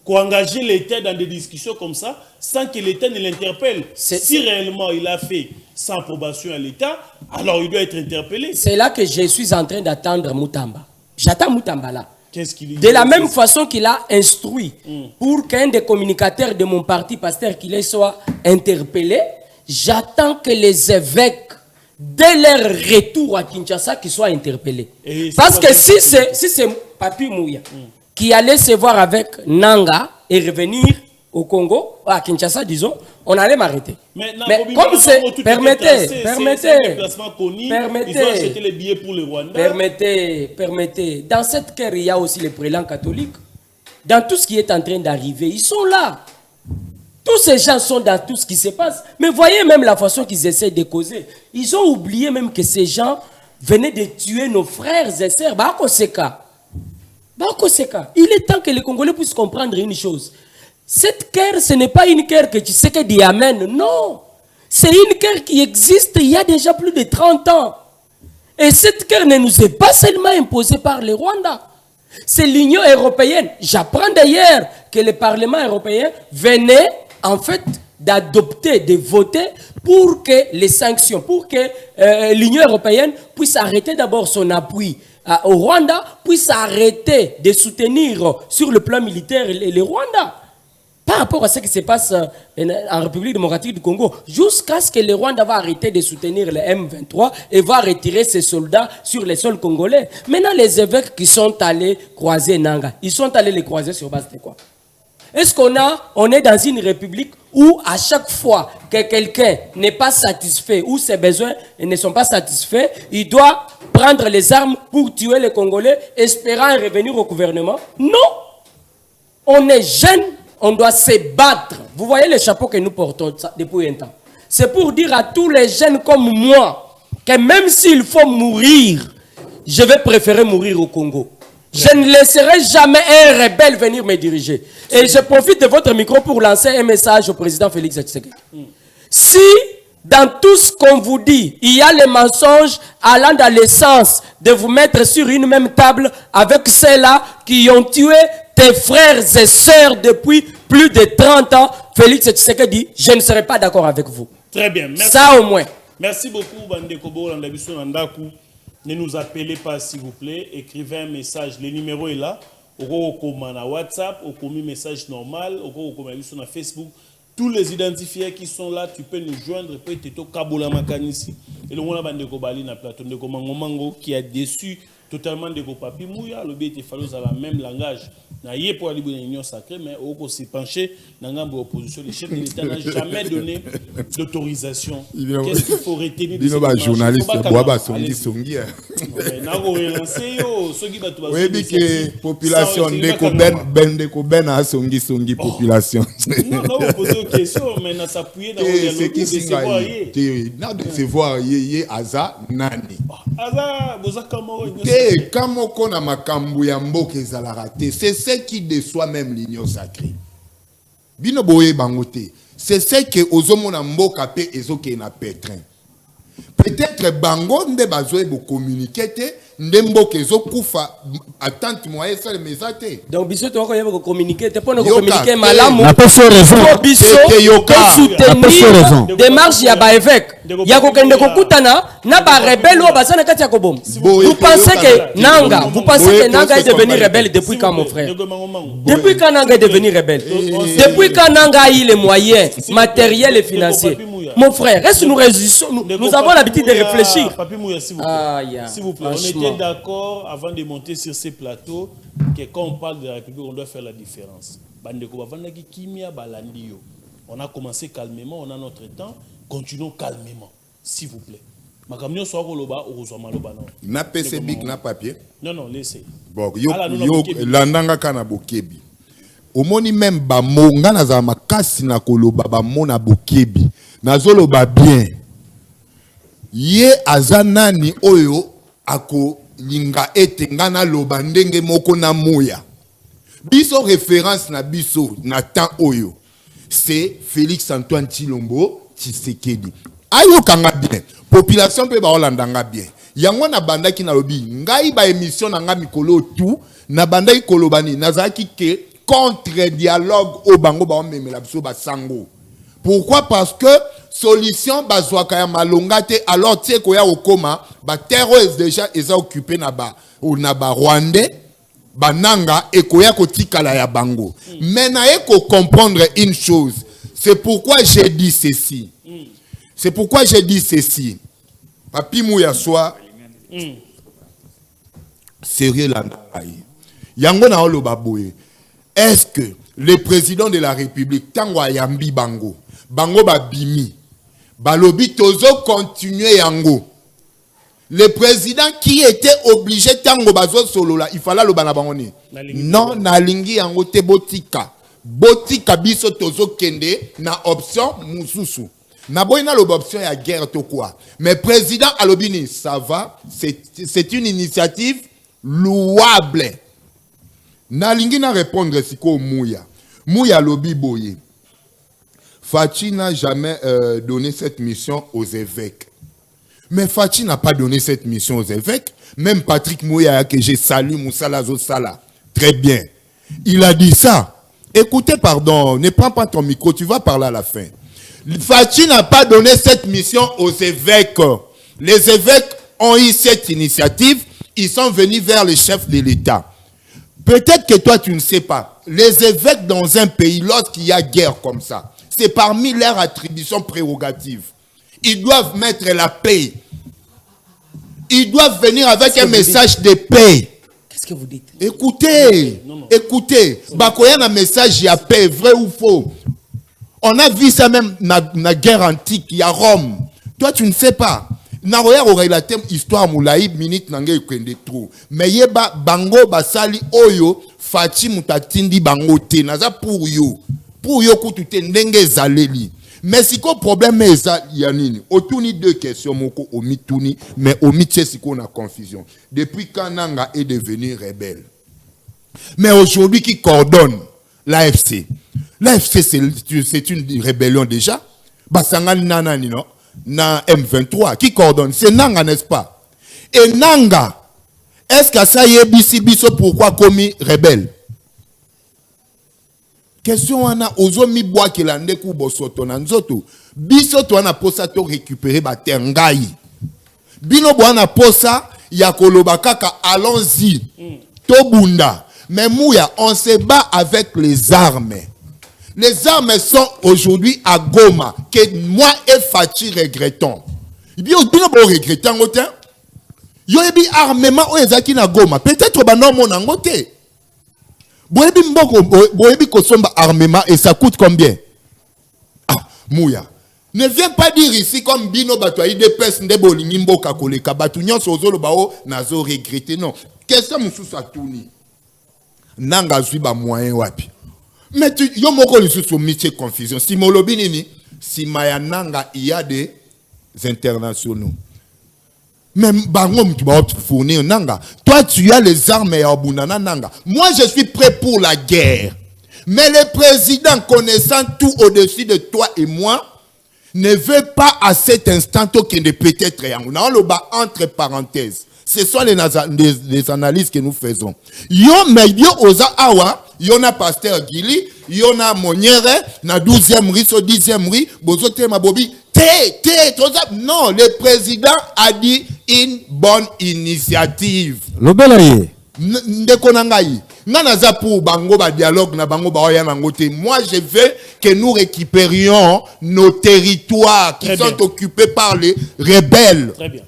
qu'engager l'État dans des discussions comme ça, sans que l'État ne l'interpelle. Si réellement il a fait sans approbation à l'État, alors il doit être interpellé. C'est là que je suis en train d'attendre Moutamba. J'attends Moutamba là. Qu'est-ce qu'il de la même façon qu'il a instruit pour qu'un des communicateurs de mon parti, pasteur Kilé, soit interpellé, j'attends que les évêques, dès leur retour à Kinshasa, qu'ils soient interpellés. Parce que si c'est Papi Mouya qui allait se voir avec Nanga et revenir au Congo, à Kinshasa, disons, on allait m'arrêter. Mais comme c'est... Permettez. Ils ont acheté les billets pour le Rwanda. Permettez. Dans cette guerre, il y a aussi les prélats catholiques. Dans tout ce qui est en train d'arriver, ils sont là. Tous ces gens sont dans tout ce qui se passe. Mais voyez même la façon qu'ils essaient de causer. Ils ont oublié même que ces gens venaient de tuer nos frères et sœurs. Il est temps que les Congolais puissent comprendre une chose. Cette guerre, ce n'est pas une guerre que tu sais que Dieu amène. Non. C'est une guerre qui existe il y a déjà plus de 30 ans. Et cette guerre ne nous est pas seulement imposée par les Rwandais. C'est l'Union européenne. J'apprends d'ailleurs que le Parlement européen venait en fait d'adopter, de voter pour que les sanctions, pour que l'Union européenne puisse arrêter d'abord son appui au Rwanda, puisse arrêter de soutenir sur le plan militaire les Rwandais. Par rapport à ce qui se passe en République démocratique du Congo, jusqu'à ce que le Rwanda va arrêter de soutenir le M23 et va retirer ses soldats sur les sols congolais. Maintenant, les évêques qui sont allés croiser Nanga, ils sont allés les croiser sur base de quoi? Est-ce qu'on est dans une république où à chaque fois que quelqu'un n'est pas satisfait ou ses besoins ne sont pas satisfaits, il doit prendre les armes pour tuer les Congolais, espérant revenir au gouvernement? Non! On est jeunes. On doit se battre. Vous voyez le chapeau que nous portons depuis un temps. C'est pour dire à tous les jeunes comme moi que même s'il faut mourir, je vais préférer mourir au Congo. Je ne laisserai jamais un rebelle venir me diriger. Et je profite de votre micro pour lancer un message au président Félix Tshisekedi. Si dans tout ce qu'on vous dit, il y a les mensonges allant dans le sens de vous mettre sur une même table avec ceux-là qui ont tué tes frères et sœurs depuis plus de 30 ans, Félix Tshisekedi, je ne serai pas d'accord avec vous. Très bien. Merci. Ça au moins. Merci beaucoup, Bandekobo Landabiso Nandaku. Ne nous appelez pas, s'il vous plaît. Écrivez un message. Le numéro est là. Au WhatsApp, au message normal, au sur Facebook. Tous les identifiés qui sont là, tu peux nous joindre. Peut-être Kabola Makanisi. Et le monde Bandeko Bali na plateau de Mango qui a déçu totalement de Papi Mouya. Le BT Fallos à la même langage. Na yé pour la l'Union sacrée, mais au s'est penché dans l'opposition. Le chef de l'État n'a jamais donné d'autorisation. Qu'est-ce qu'il faut retenir de cette journaliste Boaba Songi Songi. Oui, mais que population Ndeko Ben a Songi Songi population. Non, on va poser une question, mais on s'appuie dans le dialogue de se voir. Yé Aza Nani. Aza, Bozakamo. Kamoko na makambu ya mboka ezala raté. C'est ce qui déçoit même l'Union sacrée. Bino boye bangote. C'est ce que ozomona mboka pe ezoke na pétrin. Peut-être bango nde bazoe bo communiquer ndembo kezo kufa attente moyen ça le message. Donc biso to ko yeba ko communiquer te pour Yoka, communiquer malamu. Na personne raison. Biso yoka. soutenir démarche ya ba évêque. Ya ko kende ko kutana na ba rebelle ou ba sana kati ya kobom. Vous pensez que Nanga, vous pensez que Nanga est devenu rebelle depuis quand mon frère? Depuis quand Nanga est devenu rebelle? Depuis quand Nanga a eu les moyens matériels et financiers? Mon frère, est-ce que nous réussissons? Nous avons l'habitude de réfléchir. Papi Mouya, s'il vous plaît, on était d'accord avant de monter sur ces plateaux que quand on parle de la République, on doit faire la différence. On a commencé calmement, on a notre temps, continuons calmement, s'il vous plaît. Na PC big na papier. Non, laissez. Bon, yo landanga kana bokebi. Omoni même ba monga na za makasi na koloba ba mona bokebi. Nazoloba bien. Ye azanani oyo ako linga ete ngana loba ndenge moko na moya. Biso référence na biso na temps oyo. C'est Félix Antoine Tshilombo Tshisekedi. Ayo kanga bien. Population pe ba olandanga bien. Yango na bandaki na lobi. Ngai ba émission na nga mikolo tout. Na bandaki kolobani. Nazaki ke contre dialogue au bango ba omemela biso ba sango. Pourquoi? Parce que solution bazwaka ya malongate alors tie koya okoma ba terre déjà eza occupé na ba Rwandais bananga ekoya kotikala ya bango. Mais na eko comprendre une chose, c'est pourquoi j'ai dit ceci. C'est pourquoi j'ai dit ceci. Papi Mouya soit sérieux là. Yango na oloba boye. Est-ce que le président de la République tango ayambi bango ba bimi balobi tozo continuer yango, le président qui était obligé tango bazo solola il fallait lo bana bango ni non na lingi yango te botika biso tozo kende na option mususu na boyina lo option ya guerre to quoi, mais président alobini ça va, c'est une initiative louable. Na lingi na répondre siko Mouya lobi boye. Fachi n'a jamais donné cette mission aux évêques. Mais Fachi n'a pas donné cette mission aux évêques. Même Patrick Mouya que j'ai salué Moussala Zosala. Très bien. Il a dit ça. Écoutez, pardon, ne prends pas ton micro, tu vas parler à la fin. Fachi n'a pas donné cette mission aux évêques. Les évêques ont eu cette initiative. Ils sont venus vers le chef de l'État. Peut-être que toi, tu ne sais pas. Les évêques dans un pays, lorsqu'il y a guerre comme ça, c'est parmi leurs attributions prérogatives. Ils doivent mettre la paix. Ils doivent venir avec un message de paix. Qu'est-ce que vous dites? Écoutez, écoutez. Bakoya un message de paix, vrai ou faux. On a vu ça même dans la guerre antique, il y a Rome. Toi, tu ne sais pas. Naroya aurait la thème histoire moulaï minute nangé kwende trop. Mais yeba bango basali oyo Fachi mutatindi bango te naza pour yo kutute ndenge zaleli. Mais si ko problème eza yanini otuni deux questions moko omituni mais omitche siko na confusion. Depuis quand Nanga est devenu rebelle? Mais aujourd'hui qui coordonne l'AFC? L'AFC c'est une rébellion déjà. Basangani nanani non? Na M23 qui coordonne, c'est Nanga, n'est-ce pas? Et Nanga, est-ce que ça y est biso pourquoi commis rebelle? Question wana ozomi bois ki lande ku bosoto na nzoto biso to wana posa to récupérer ba tengai bino bwana posa ya koloba kaka allons-y to bunda. Mais Mouya, on se bat avec les armes. Les armes sont aujourd'hui à Goma, que moi et Fachi regrettons. Il dit, bien bon regrettant, il y a des armements où ils ont à Goma. Peut-être que non mon angoté. Boyebi kosomba armement et ça coûte combien? Ah, Mouya. Ne viens pas dire ici comme Bino Batoyi de pes de bolinimbo kakole kabatunyon sozolo bao nazo regretter non. Qu'est-ce que moussou sa tourni? Nanga zui ba moyen wapi. Mais tu yo moko li sous métier confusion. Si molobi nini, si maya Nanga il y a des internationaux. Même bangom tu vas fournir Nanga. Toi tu as les armes et abundana Nanga. Moi je suis prêt pour la guerre. Mais le président connaissant tout au-dessus de toi et moi, ne veut pas à cet instant que de peut-être dans le bas entre parenthèses. Ce sont les analyses que nous faisons. Yo medio oza awa, yon a pasteur Gili, yon a Moniere, na 12e rue, so 10e rue, bozote mabobi, non, le président a dit une bonne initiative. Lobelaye. Ndekonangai. Nanaza pour bango ba dialogue na bango ba oya nangote. Moi je veux que nous récupérions nos territoires qui sont occupés par les rebelles. Très bien.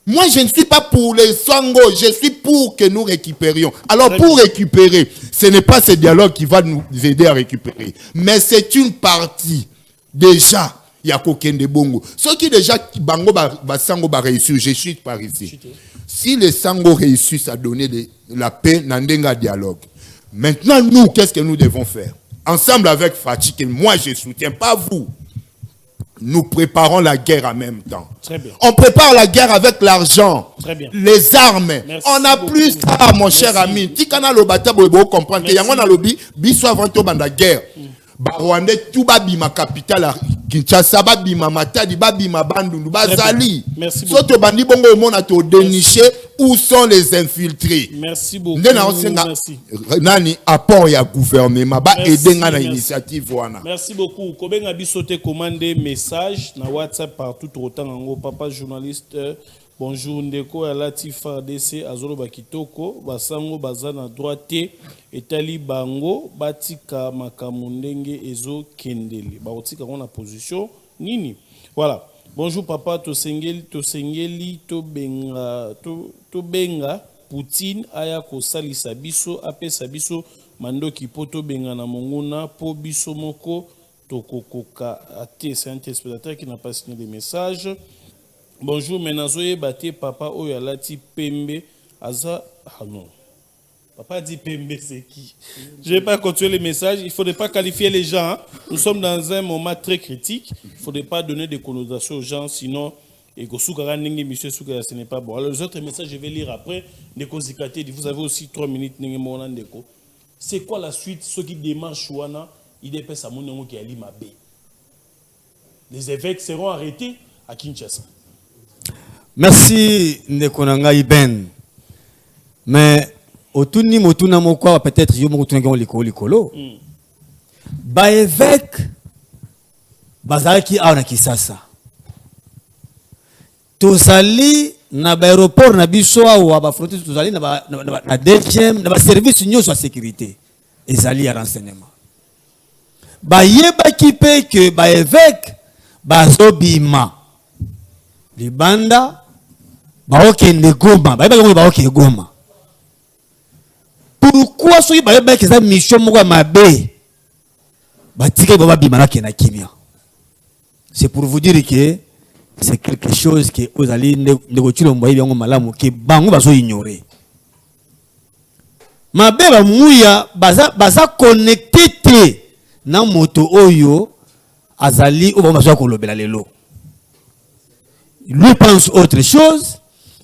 Moi, je ne suis pas pour les Sango, je suis pour que nous récupérions. Alors, pour récupérer, ce n'est pas ce dialogue qui va nous aider à récupérer, mais c'est une partie. Déjà, il y a coquin de bongo. Ceux qui déjà, bango ba Sango ba réussir, je suis par ici. Si les Sango réussissent à donner la paix, n'andenga dialogue. Maintenant, nous, qu'est-ce que nous devons faire? Ensemble avec Fatih, que moi je soutiens, pas vous. Nous préparons la guerre en même temps. Très bien. On prépare la guerre avec l'argent, les armes. Merci on a beaucoup. Plus ça, mon cher ami. Tikana lo bata bo comprendre que yango na lobi biso avant to banda guerre. Ba Rwanda tout babima capitale Kinshasa babima Matadi babima Bandundu bazali. Soto bandi bongo mona to dénicher où sont les infiltrés. Merci beaucoup. Merci. Nani apport ya gouvernement ba aider na initiative wana. Merci beaucoup. Kobenga bisote commandé message na WhatsApp partout autant ngo papa journaliste. Bonjour Ndeko ya Latifa DC Azolo Bakitoko basango bazana droite etali bango batika makamundenge ezo kendele baotika na position nini. Voilà. Bonjour papa tosengeli to benga Poutine aya ko salisa biso apesa biso mandoki poto benga na monguna po biso moko tokokoka ate. C'est un téléspectateur qui n'a pas signé des messages. Bonjour, menazoye bate papa oyalati pembe aza ah non. Papa dit pembe c'est qui? Je vais pas continuer les messages, il faudrait pas qualifier les gens. Hein. Nous sommes dans un moment très critique, il faudrait pas donner des connotations aux gens sinon et Gosoukara Nengi monsieur Soukara ce n'est pas bon. Alors les autres messages je vais lire après Ndeko Zikate, vous avez aussi 3 minutes Nengi Mona Ndeko. C'est quoi la suite ceux qui démarchent Chouana, il dépêche à mon qui ali Mabé. Les évêques seront arrêtés à Kinshasa. Merci Nekonanga Iben. Mais otuni motuna moko peut-être yo moko tunga likolo. Ba évêque bazaki ana kisasa. Tozali na aéroport na biso wa ba frontière tozali na deuxième na ba service nyoso ya sécurité ezali ya renseignement. Ba yeba kipe que ba évêque bazobima libanda baokende Goma baokende Goma. Pourquoi soki bayeba que ça mission moko mabe batika baba bimana kena kimia? C'est pour vous dire que c'est quelque chose que aux alliés de retour mboyi yango malamu que bango bazo ignorer. Mabe ba muya baza connecté te na moto oyo azali o bazo kolobela lelo. Lui pense autre chose.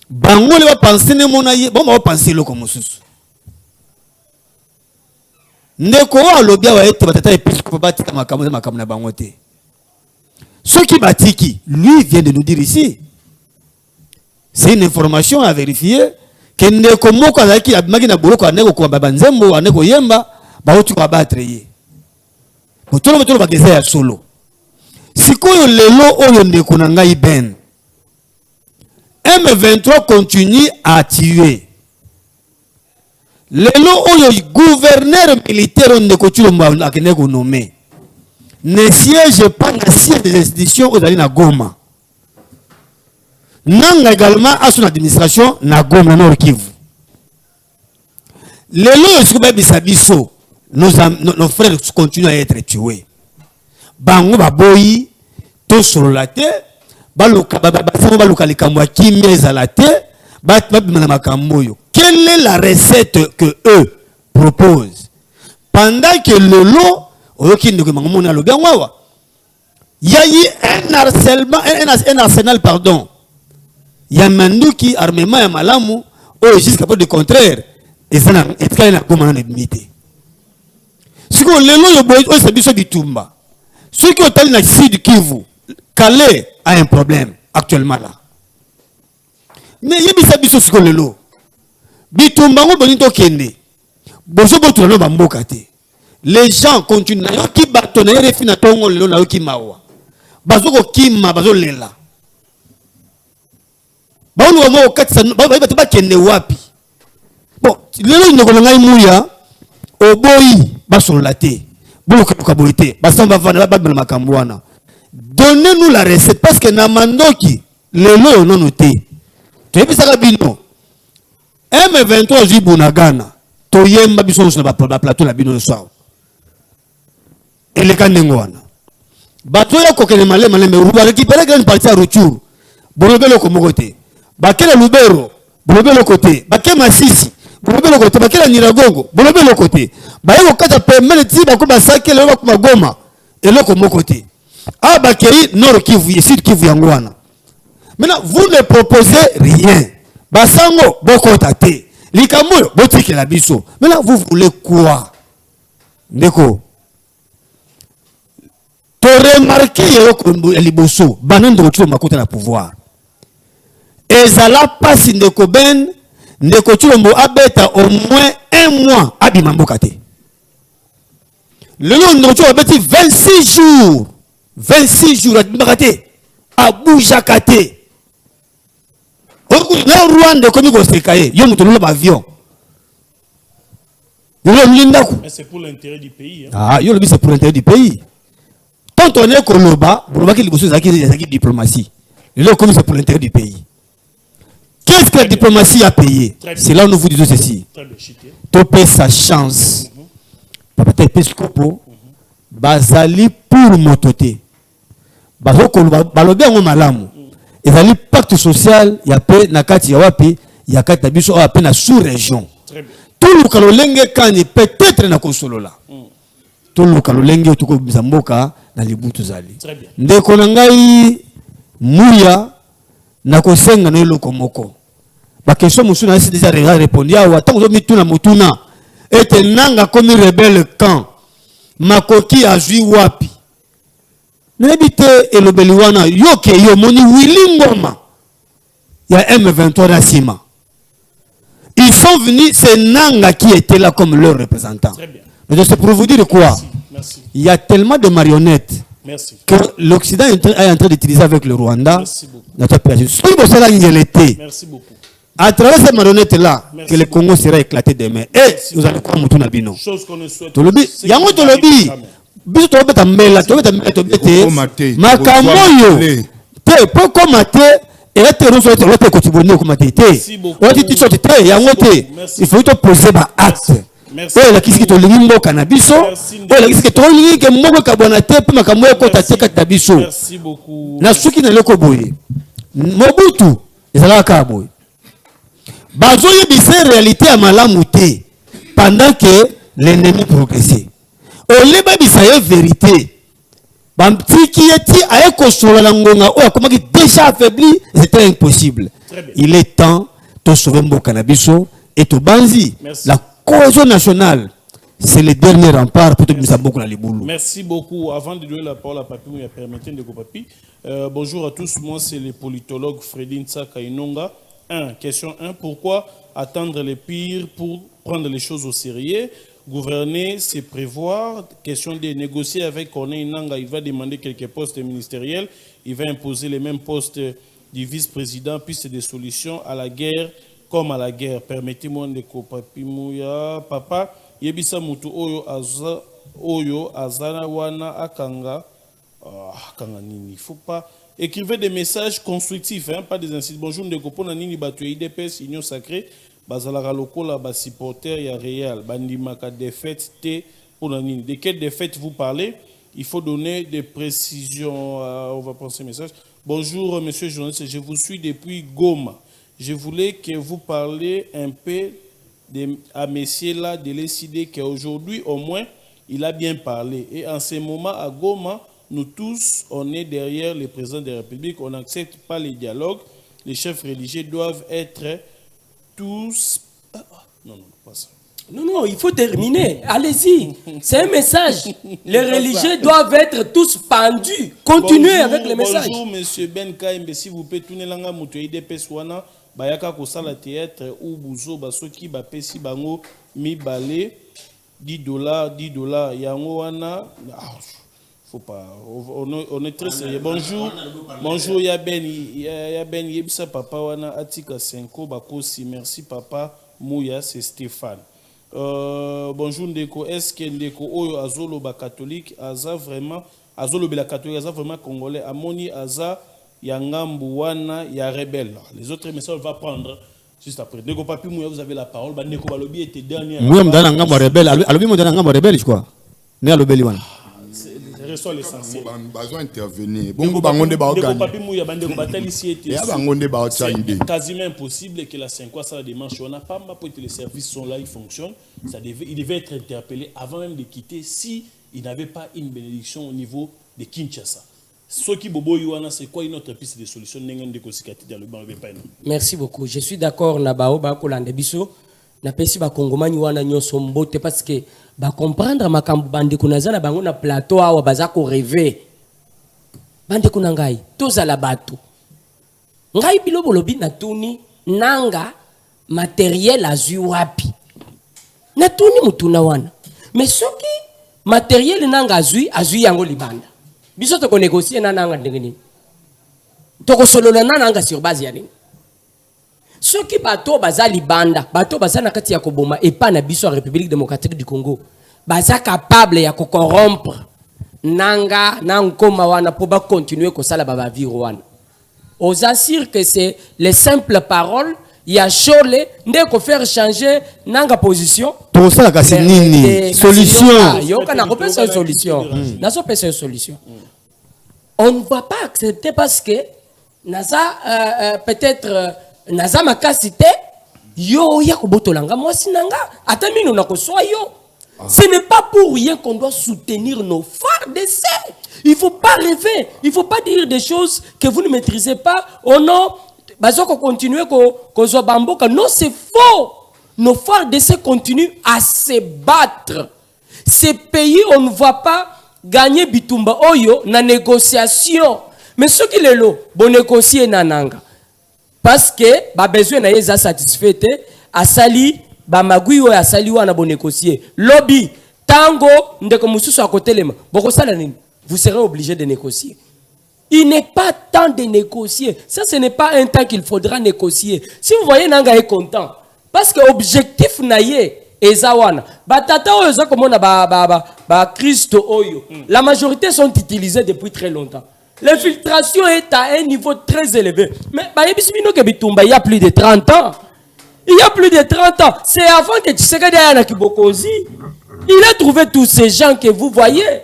Bango le va penser ne monaye, bon va penser le comme sous. Ndeko wa lobia wa ete batata episcope batika makamu na bango te. Ce qui batiki, lui vient de nous dire ici. C'est une information à vérifier que ndeko moko azaki abimaki na boloko aneko ko babanzembo aneko yemba ba otu ba battre ye. Botolo bageza ya solo. Sikoyo lelo oyo ndeko na ngai ben. M23 continue à tuer. Lelo oyo gouverneur militaire ndeko Chilomba akeneko nommé. Ne siège pas dans siège des institutions aux na Goma. Nanga également à son administration na Goma Nord Kivu. Lelo yosukuba bisabiso nos frères continuent à être tués. Bango baboyi to solo la terre. Quelle est la recette que eux proposent? Pendant que le lot, il y a eu un arsenal, pardon. Il y a Mandouki, armement et malamu, jusqu'à peu de contraire, et ça n'a pas été limité. Si vous le lot, c'est du Tumba. Ceux qui ont été dans le sud Kivu, Calais a un problème actuellement là. Mais il y a des abyssaux sur le lot. Bitumbango bonito kende. Bozo botu na bamboka te. Les gens continuent. Qui bâtonne et refina tongo le na ki mawa. Bazo ko kima bazo lela. Baonu wa mo katsa ba kende wapi. Bon, lelo ndeko ngai muya oboyi basolate. Boloka kabolite. Basamba vana ba makambo wana. Donnez-nous la recette parce que na mandoki lelo non noté. Tu es ça bino. M23 Jibunagana. Toyemba biso sur la plateau la bino le soir. Et les canengwana. Bato ya kokene malé mais on récupérer grande partie à retour. Bolobelo komokote. Bakela Lubero, bolobelo côté. Bakema Sisi, bolobelo côté. Bakela Niragongo, bolobelo côté. Bayo kata pemele tiba ko basake le ko magoma. Et le komokote. Ah bakei Nord Kivu, Sud Kivu yangwana. Maintenant vous ne proposez rien. Basango boko tate. Likamoyo botike la biso. Maintenant vous voulez quoi? Ndeko. Tu remarqué liboso banande retour makota na pouvoir. Ezala passe ndeko ben ndeko tulombo abeta au moins 1 mois abimamboka te. Le nom ndeko abeti 26 jours. 26 jours abimboka te. Abujaka te. Le Rwanda comme il s'est caillé, il y a un avion. Mais c'est pour l'intérêt du pays. Ah, c'est pour l'intérêt du pays. Quand on est Koloba, vous voyez qu'il y a une diplomatie. Là, comme c'est pour l'intérêt du pays. Qu'est-ce que la diplomatie a payé? C'est là où nous vous disons ceci. Topé sa chance. Papa Pescopo, Bazali pour mototé. Bazoko, Balobe en malamu. Il y a pacte social, il y a paix, nakati yawapi, il y a kati biso a paix na sous-région. Tout le kalolenge kani peut-être na konsolola. Tout le kalolenge tuko bizamboka na libutu zali. Ndeko ngai muya na kosenga no eloko moko. Ba question musu na déjà répondu awa tango mituna mutuna ete nanga comme rebelle camp makoki azui wapi. N'habite et le Beliwana, yoke yo moni Willingoma. Il y a M23 Nassima. Ils sont venus, c'est Nanga qui était là comme leur représentant. Mais c'est pour vous dire quoi? Merci. Il y a tellement de marionnettes que l'Occident est en train d'utiliser avec le Rwanda. Merci beaucoup. Merci beaucoup. À travers ces marionnettes-là, que le Congo sera éclaté demain. Et vous allez croire Moutouna Bino. Chose qu'on ne souhaite pas. Yango Tolobi. Biso to beta mela to beta bete makamoyo te po komate et teroso te lote ko tiboni ko matete o ti tishoti te yango te il faut to poser ba acte o la kisiki to limbo cannabis o la kisiki to lingi ke moko kabona te pe makamoyo ko ta teka tabiso. Merci beaucoup. Na suki na leko boye Mobutu ezala ka boye bazo yebisa réalité à malamu te pendant que l'ennemi progressait. On les babis ça vérité. Déjà affaibli, c'était impossible. Il est temps de sauver mon cannabis et de banzi. La cohésion nationale, c'est le dernier rempart pour te mettre beaucoup dans les boulots. Merci beaucoup. Avant de donner la parole à Papi, vous permettez de Papi. Bonjour à tous, moi c'est le politologue Fredin Tsaka Inonga. Question 1. Pourquoi attendre le pire pour prendre les choses au sérieux? Gouverner, c'est prévoir. Question de négocier avec Corneille Nanga. Il va demander quelques postes ministériels. Il va imposer les mêmes postes du vice-président. Piste des solutions à la guerre comme à la guerre. Permettez-moi de Papi Mouya. Papa, Yebisa Moutou Oyo Azana Wana Akanga. Akanga Nini. Il ne faut pas. Écrivez des messages constructifs, hein, pas des incidents. Bonjour, Ndeko Nini Batu IDPS, Union Sacrée. Bazalara Lokola, bas supporter, ya réel, bandimaka défaite, T pour la ligne. De quelle défaite vous parlez? Il faut donner des précisions. On va penser message. Bonjour, monsieur le journaliste, je vous suis depuis Goma. Je voulais que vous parliez un peu à messieurs là, de décider qu'aujourd'hui, au moins, il a bien parlé. Et en ce moment, à Goma, nous tous, on est derrière le président de la République. On n'accepte pas les dialogues. Les chefs religieux doivent être tous... non, pas ça. Non, il faut terminer. Allez-y. C'est un message. Les religieux doivent être tous pendus. Continuez avec le message. Bonjour, monsieur Ben Kaimbe, s'il vous plaît, tournez langa mutu IDPS wana, bayaka ko sala théâtre ou buzo basoki ba pesi bango mi balé $10 yango wana. Faut pas, on est très sérieux. Bonjour ya Ben yebisa papa wana atika 5 bakosi. Merci papa Mouya, c'est Stéphane. Bonjour Ndeko, est-ce que Ndeko Oyo Azolo ba catholique aza vraiment Azolo la catholique aza vraiment congolais amoni aza yangambu wana ya rebelle. Les autres messages va prendre juste après. Ndeko Papi Mouya, vous avez la parole. Ba Ndeko Balobi était dernier. Mouya mdana ngambu rebelle, alobi mdana ngambu rebelle quoi. Ne alobeli wana. Reçoit l'essentiel. Besoin intervenir. Bongo bangonde ba Ndeko Papi Mouya bandeko batali ici était. Ya bangonde ba C'est quasiment impossible que la 5 ça la démarche on n'a pas pour que les services sont là, ils fonctionnent. Il devait être interpellé avant même de quitter si il n'avait pas une bénédiction au niveau de Kinshasa. Ce qui bobo yuana c'est quoi une autre piste de solution n'engende ko sikati dans le banc pas. Merci beaucoup. Je suis d'accord na bao ba ko lande biso na pesi ba kongomani wana nyoso mbote parce que ba comprendre makambo bande kunaza na bango na plateau awa baza ko rêver. Bande kunangai tozala bato. Ngai bilobo lobi na tuni nanga matériel azui wapi. Na tuni mutuna wana. Mais soki matériel nanga azui yango libanda. Biso to ko négocier na nanga ndenge nini. To ko solola na nanga sur base ya nini. Soki bato baza libanda, bato baza na kati ya koboma et pas na biso République démocratique du Congo. Baza capable ya ko corrompre nanga na nkoma wana pour ba continuer ko sala baba vivre wana. Aux assure que c'est les simples paroles ya chole ndeko faire changer nanga position. Tout ça la nini solution. Yo kana ko pesa une solution. Na so pesa une solution. On ne va pas accepter parce que naza peut-être naza makasite yo ya ko botolanga moi sinanga atamino na ko so yo. Ce n'est pas pour rien qu'on doit soutenir nos phares d'essai. Il ne faut pas rêver. Il ne faut pas dire des choses que vous ne maîtrisez pas. Oh non, bazoko continuer ko zobamboka. Non, c'est faux. Nos phares d'essai continuent à se battre. Ces pays, on ne va pas gagner bitumba oyo na négociation. Mais ceux qui le lo, bon négocier nananga. Parce que ba besoin na yeza satisfait a sali ba magui oyo asali wana bon négocier. Lobby tango ndeko mususu à côté lema. Boko sala nini? Vous serez obligé de négocier. Il n'est pas temps de négocier. Ça, ce n'est pas un temps qu'il faudra négocier. Si vous voyez Nanga est content, parce que l'objectif naïe est zawana. Batata oyo comme na ba Christo oyo. La majorité sont utilisées depuis très longtemps. L'infiltration est à un niveau très élevé. Mais il y a plus de 30 ans. Il y a plus de 30 ans. C'est avant que Tshisekedi aille na Kibokozi. Il a trouvé tous ces gens que vous voyez.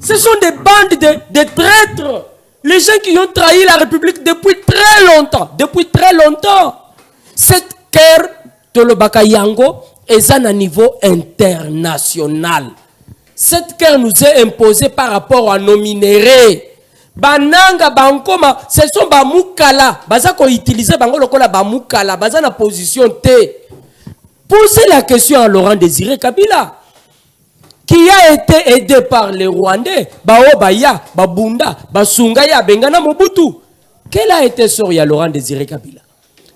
Ce sont des bandes de traîtres. Les gens qui ont trahi la République depuis très longtemps. Depuis très longtemps. Cette guerre de l'Obaka Yango est à un niveau international. Cette guerre nous est imposée par rapport à nos minéraux. Bananga bankoma, ce sont bamukala. Bazako utiliser bango lokola bamukala. Bazana position T. Posez la question à Laurent Désiré Kabila, qui a été aidé par les Rwandais, Baobaya, Babunda, Basungaya, Bengana Mobutu. Quel a été Soria Laurent Désiré Kabila?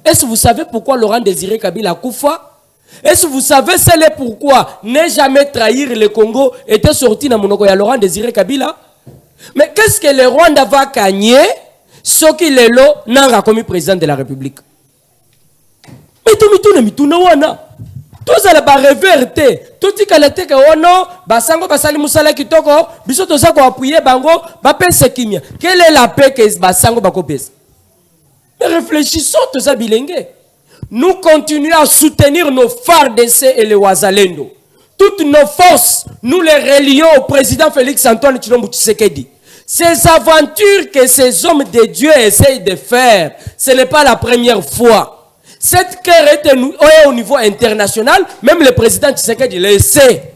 Est-ce que vous savez pourquoi Laurent Désiré Kabila Koufa? Est-ce que vous savez c'est pourquoi ne jamais trahir le Congo était sorti dans monoko ya Laurent Désiré Kabila? Mais qu'est-ce que le Rwanda va gagner ce qui le lo n'a commis président de la République? Mais tout na wana. Tous à la reverte, tout dit qu'elle était que oh non, basango basali musala kitoko, biso to sa ko appuyer bango, ba pense kimia. Quelle est la paix que basango bako pesa? Mais réfléchissons tous ça bilingue. Nous continuons à soutenir nos phares d'essai et les Wazalendo. Toutes nos forces, nous les relions au président Félix Antoine Tshilombo Tshisekedi. Ces aventures que ces hommes de Dieu essayent de faire, ce n'est pas la première fois. Cette guerre est au niveau international, même le président Tshisekedi le sait.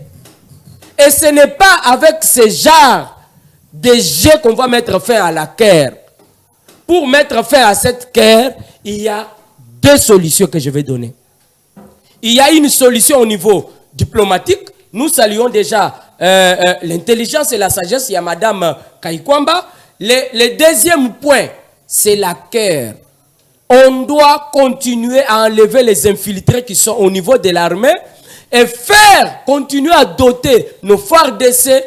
Et ce n'est pas avec ce genre de jeux qu'on va mettre fin à la guerre. Pour mettre fin à cette guerre, il y a deux solutions que je vais donner. Il y a une solution au niveau diplomatique. Nous saluons déjà l'intelligence et la sagesse. Il y a Madame Kaikwamba. Le deuxième point, c'est la guerre. On doit continuer à enlever les infiltrés qui sont au niveau de l'armée et continuer à doter nos phares d'essai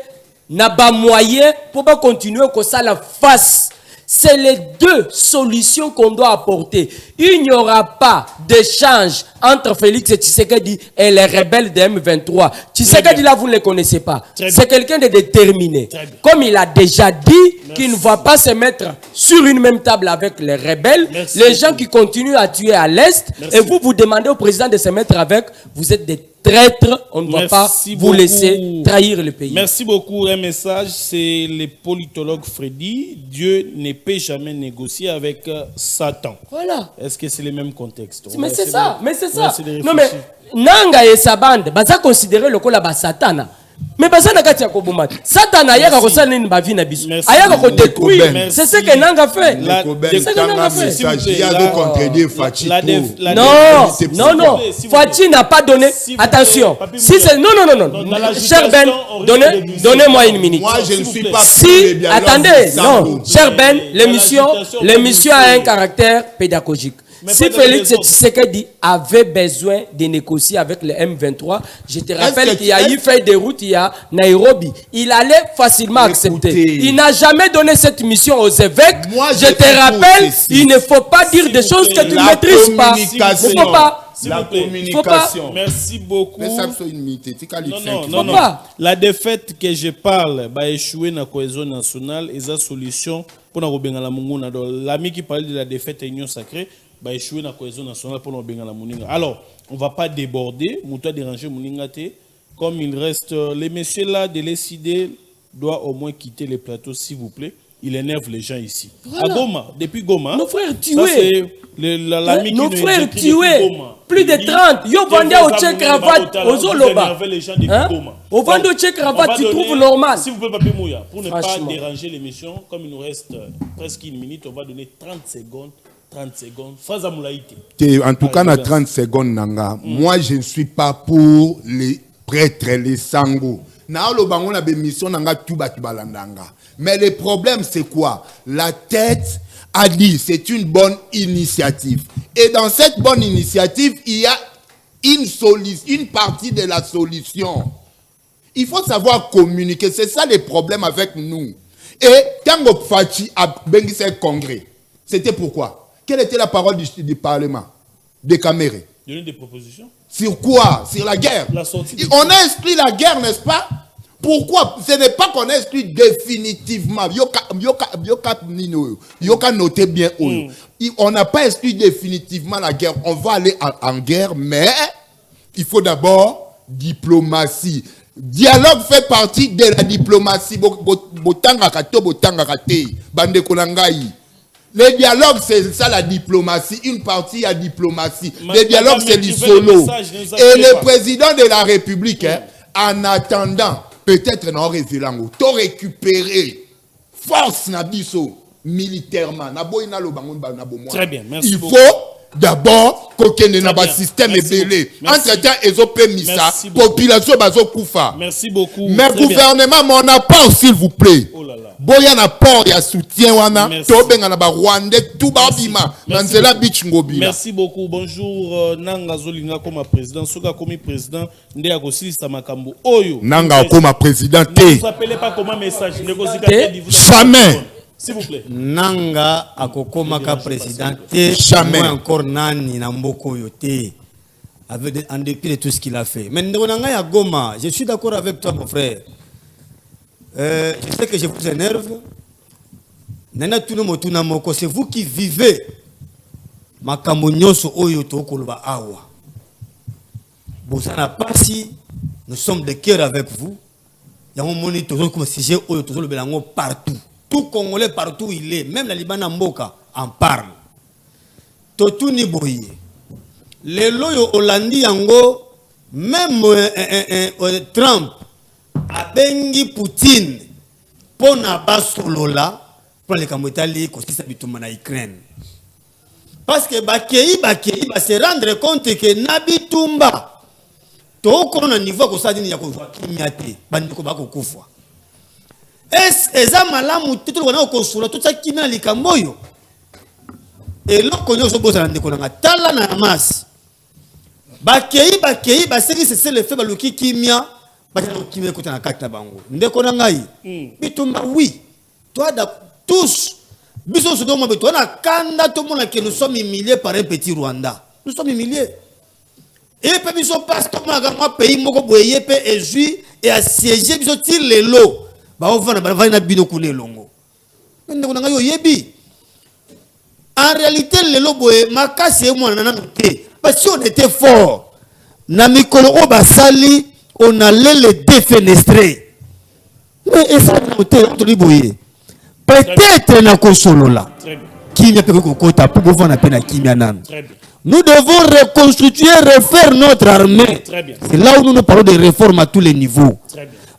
n'a pas moyen pour pas continuer comme ça la face. C'est les deux solutions qu'on doit apporter. Il n'y aura pas d'échange entre Félix et Tshisekedi et les rebelles de M23. Tshisekedi là, vous ne le connaissez pas. C'est quelqu'un de déterminé. Comme il a déjà dit qu'il ne va pas se mettre sur une même table avec les rebelles, les gens qui continuent à tuer à l'Est, et vous demandez au président de se mettre avec, vous êtes des traîtres, on ne va pas vous laisser trahir le pays. Merci beaucoup. Un message, c'est le politologue Freddy. Dieu ne peut jamais négocier avec Satan. Voilà. Est-ce que c'est le même contexte? Mais c'est ça, mais c'est ça. Non mais, Nanga et sa bande, ça considérer le cola Satana. Mais ça n'a pas Kobuma. Satan a yaka kosa nini ba vie na biso. Ayaka ko détruire. C'est ce que Nanga fait. C'est ce que Nanga fait. Il y a de contredire Fachi. Non. Fachi n'a pas donné. Attention. Si c'est non. Cher Ben, donnez-moi une minute. Moi, je ne suis pas. Si, attendez, non. Cher Ben, l'émission a un caractère pédagogique. Si Félix Tshisekedi avait besoin de négocier avec le M23, je te rappelle qu'il y a eu fait des routes, il y a Nairobi. Il allait facilement accepter. Il n'a jamais donné cette mission aux évêques. Je te rappelle, il ne faut pas dire des choses que tu ne maîtrises pas. Il ne faut pas. La communication. Merci beaucoup. Non. La défaite que je parle va échouer dans la cohésion nationale et la solution pour la Munguna. L'ami qui parlait de la défaite de l'Union sacrée va échouer dans la cohésion nationale pour la Munguna. Alors, on ne va pas déborder, on va déranger Munguna. Comme il reste, les messieurs là de l'ECD doivent au moins quitter les plateaux, s'il vous plaît. Il énerve les gens ici. Voilà. À Goma, depuis Goma. Nos frères tués. Nos frères tués. Plus de 30. Yo vendé au tchèque cravate aux Zoloba. Au vendé au tchèque cravate, tu trouves normal. Si vous pouvez pas Mouya, pour ne pas déranger l'émission, comme il nous reste presque une minute, on va donner 30 secondes. 30 secondes. Phrase à Moulaïté. En tout cas, dans 30 secondes, Nanga, moi, je ne suis pas pour les prêtres, les sangos. Mais le problème, c'est quoi? La tête a dit c'est une bonne initiative. Et dans cette bonne initiative, il y a une partie de la solution. Il faut savoir communiquer. C'est ça le problème avec nous. Et quand Fachi a béni ce congrès, c'était pourquoi? Quelle était la parole du Parlement? Des Camérés. Donner des propositions. Sur quoi? Sur la guerre. On a exclu la guerre, n'est-ce pas? Pourquoi? Ce n'est pas qu'on a exclu définitivement. Yoka notez bien. On n'a pas exclu définitivement la guerre. On va aller en guerre, mais il faut d'abord diplomatie. Dialogue fait partie de la diplomatie. Le dialogue, c'est ça la diplomatie. Une partie à diplomatie. Le dialogue, c'est du solo. Et le président de la République, en attendant, peut-être non révélant, tout récupérer force nabiso militairement. Très bien, merci. Il faut d'abord qu'on ait un système ébélé. Entre-temps, ils ont permis ça. Population bazo koufa. Merci beaucoup. Mais gouvernement, mon apport, s'il vous plaît. Oh là là. Boya na port ya soutien wana tobenga na ba Rwandais tout babima nanzela beach ngobila. Merci beaucoup. Bonjour Nanga Zolinga comme président soka comme président ndé ya kosilisa makambo oyo. Nanga comme président té. Vous appelez pas comme message jamais. S'il vous plaît. Nanga akokomaka président té jamais encore nani na mboko yoté avec en dépit de tout ce qu'il a fait. Mais ndonanga ya Goma, je suis d'accord avec toi mon frère. Je sais que je vous énerve. C'est vous qui vivez makambo nyonso oyo tokoloba awa. Bozana pasi, nous sommes de cœur avec vous. Yango moni toujours comme sujet oyo toujours belango partout. Tout Congolais partout il est, même la Liban Mboka en parle. Totu ni boye. Le loyo Hollandi yango même Trump abengi Poutine pour na basolola pour les kamotali kosisa bituma na Ukraine parce que bakei ba se rendre compte que nabitumba to ko na niveau ko sa dini ya ko kimia te bandiko ba ko kufa eza malamu te to na ko sura to sa kimia likamboyo eloko nyoso boza ndeko na tala na mas bakei baseki c'est le fait baluki kimia bakana kimia ko na kata bango ndeko na ngai bitumba oui toi da tous biso so do mo beto na kanda to mona que nous sommes humiliés par un petit Rwanda nous sommes humiliés et puis biso passe to ma pays moko boye pe ezui et assiéger biso ti lelo ba ovana ba na bino kule longo ndeko na ngai yebi. En réalité, le lobo est makasi et moi parce qu'on était fort. Na mikolo o basali, on allait les défenestrer. Mais ça peut-être na kosolo là. Qui n'a pas kokota pour pouvoir na pena kimianan. Nous devons reconstituer, refaire notre armée. C'est là où nous parlons de réformes à tous les niveaux.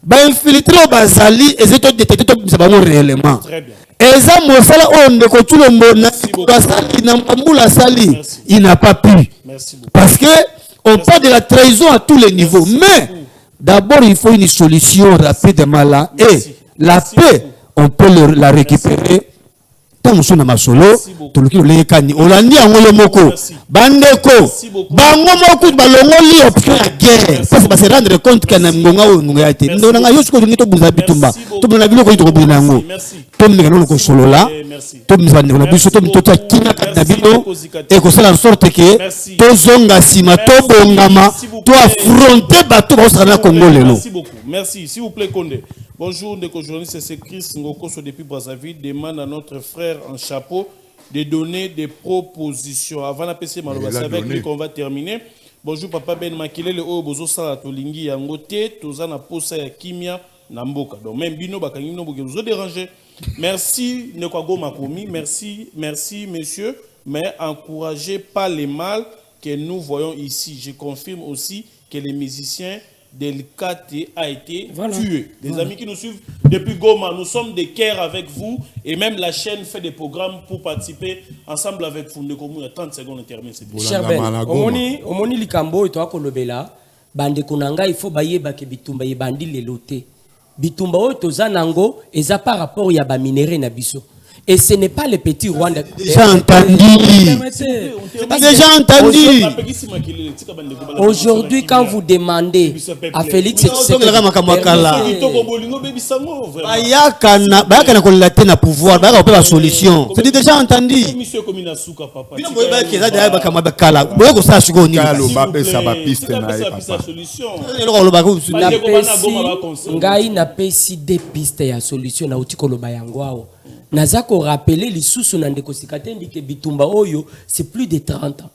Ba infiltrer au basali et c'est tout détecter tout réellement. Très bien. Eza mosala onde ko tulombo na basali na mbula sali il n'a pas pu parce que on parle de la trahison à tous les niveaux mais d'abord il faut une solution rapidement là et la paix on peut la récupérer tant on na masolo to luki le kani olandi angolo moko bandeko bango moko balongoli option la guerre parce que se rendre compte que na ngonga o ngonga ate ndona nga yosko ngito buza bitumba to bina biloko ito bina ngo to meka no ko solo la to misa ndeko biso to mtota kina na bino et ko sala en sorte que to zonga sima to bongama to affronter bato ba sala na Congo lelo. Merci beaucoup. Merci s'il vous plaît Condé. Bonjour, de journaliste, c'est Chris Ngokoso depuis Brazzaville, demande à notre frère en chapeau de donner des propositions. Avant d'appeler Maloba, c'est avec lui qu'on va terminer. Bonjour, Papa Ben Makile, le haut bozo sala tolingi yangote, tozana posa ya kimia namboka. Donc même bino bakangino boke vous déranger. Merci Nekwago Makomi, merci monsieur, mais encouragez pas les mal que nous voyons ici. Je confirme aussi que les musiciens Delcate a été tué. Des amis qui nous suivent depuis Goma, nous sommes de cœur avec vous et même la chaîne fait des programmes pour participer ensemble avec vous. Il y a 30 secondes, on termine. Cher Ben, omoni likambo to akolobela bande kunanga il faut baye ke bitumba ye bandi lelote. Bitumba o toza nango eza par rapport ya ba minéraux na biso. Et ce n'est pas les petits Rwandais. Déjà entendu. Déjà entendu. Aujourd'hui, quand vous demandez à Félix Tshisekedi, c'est déjà entendu. Ngai na pesi des pistes ya solution na utikolo bayangwao. Nazako rappeler les sous na ndeko sikatende que bitumba oyo c'est plus de 30 ans.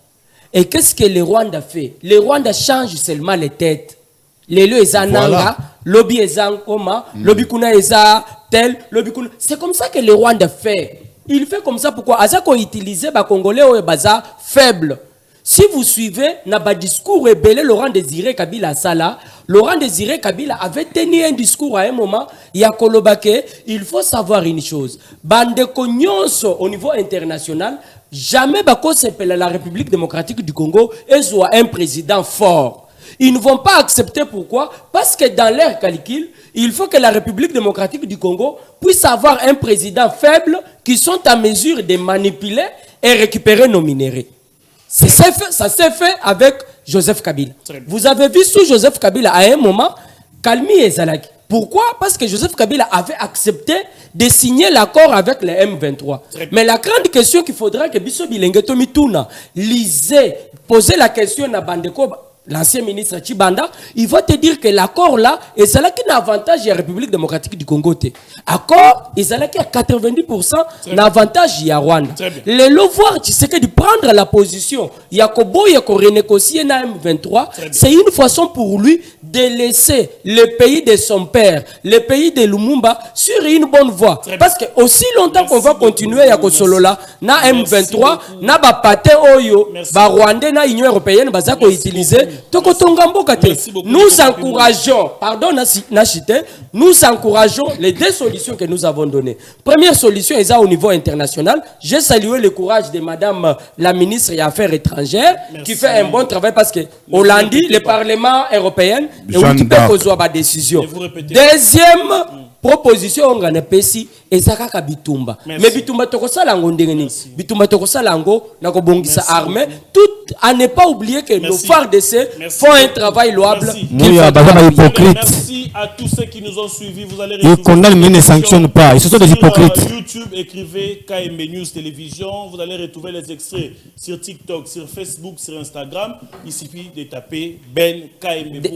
Et qu'est-ce que le Rwanda fait? Le Rwanda change seulement les têtes. Lelo eza nanga, lobby eza nkoma, lobby kuna eza tel, lobby kuna. C'est comme ça que le Rwanda fait. Il fait comme ça pourquoi? Azako utiliser ba Congolais oyo baza faible. Si vous suivez n'a discours rebelle Laurent Désiré Kabila Sala, Laurent Désiré Kabila avait tenu un discours à un moment, il y a Kolobake, il faut savoir une chose. Bande Konyonso au niveau international, jamais Bako s'appelle la République démocratique du Congo et soit un président fort. Ils ne vont pas accepter pourquoi? Parce que dans leur calcul, il faut que la République démocratique du Congo puisse avoir un président faible qui sont à mesure de manipuler et récupérer nos minéraux. Ça s'est fait avec Joseph Kabila. Vous avez vu sous Joseph Kabila à un moment, Kalmi et Zalaki. Pourquoi? Parce que Joseph Kabila avait accepté de signer l'accord avec les M23. Mais la grande question qu'il faudra que Bisso Bilenge Tomituna lisez, posez la question à Bandeko, l'ancien ministre Chibanda, il va te dire que l'accord là, et c'est là qu'il a un avantage de la République démocratique du Congo. Accord, et c'est là qu'il y a 90% d'avantage de Rwanda. Les lois, tu sais que de prendre la position, il y a Kobo, il y a renégocier na M23, c'est une façon pour lui de laisser le pays de son père, le pays de Lumumba, sur une bonne voie. Parce que aussi longtemps qu'on va continuer à Kosolola, na M23, na Bapate Oyo, ba Rwandais, na Union Européenne, bazako utiliser, toko tongambo kate. Nous encourageons, pardon, nous encourageons les deux solutions que nous avons données. Première solution est au niveau international. J'ai salué le courage de Madame la ministre des Affaires étrangères qui fait un bon travail parce que Hollande, le Parlement européen, et décision. Deuxième proposition, on a pesi ezakaka bitumba. Mais bitumba tokosala ngo ndengeni. Bitumba tokosala ngo na kobongisa armée. Tout à ne pas oublier que nos FARDC font un travail louable. Merci à tous ceux qui nous ont suivis. Vous allez ils condamnent mais ne sanctionnent pas. Ils sont des hypocrites. Sur YouTube, écrivez KMB News Télévision. Vous allez retrouver les extraits sur TikTok, sur Facebook, sur Instagram. Il suffit de taper Ben KMB.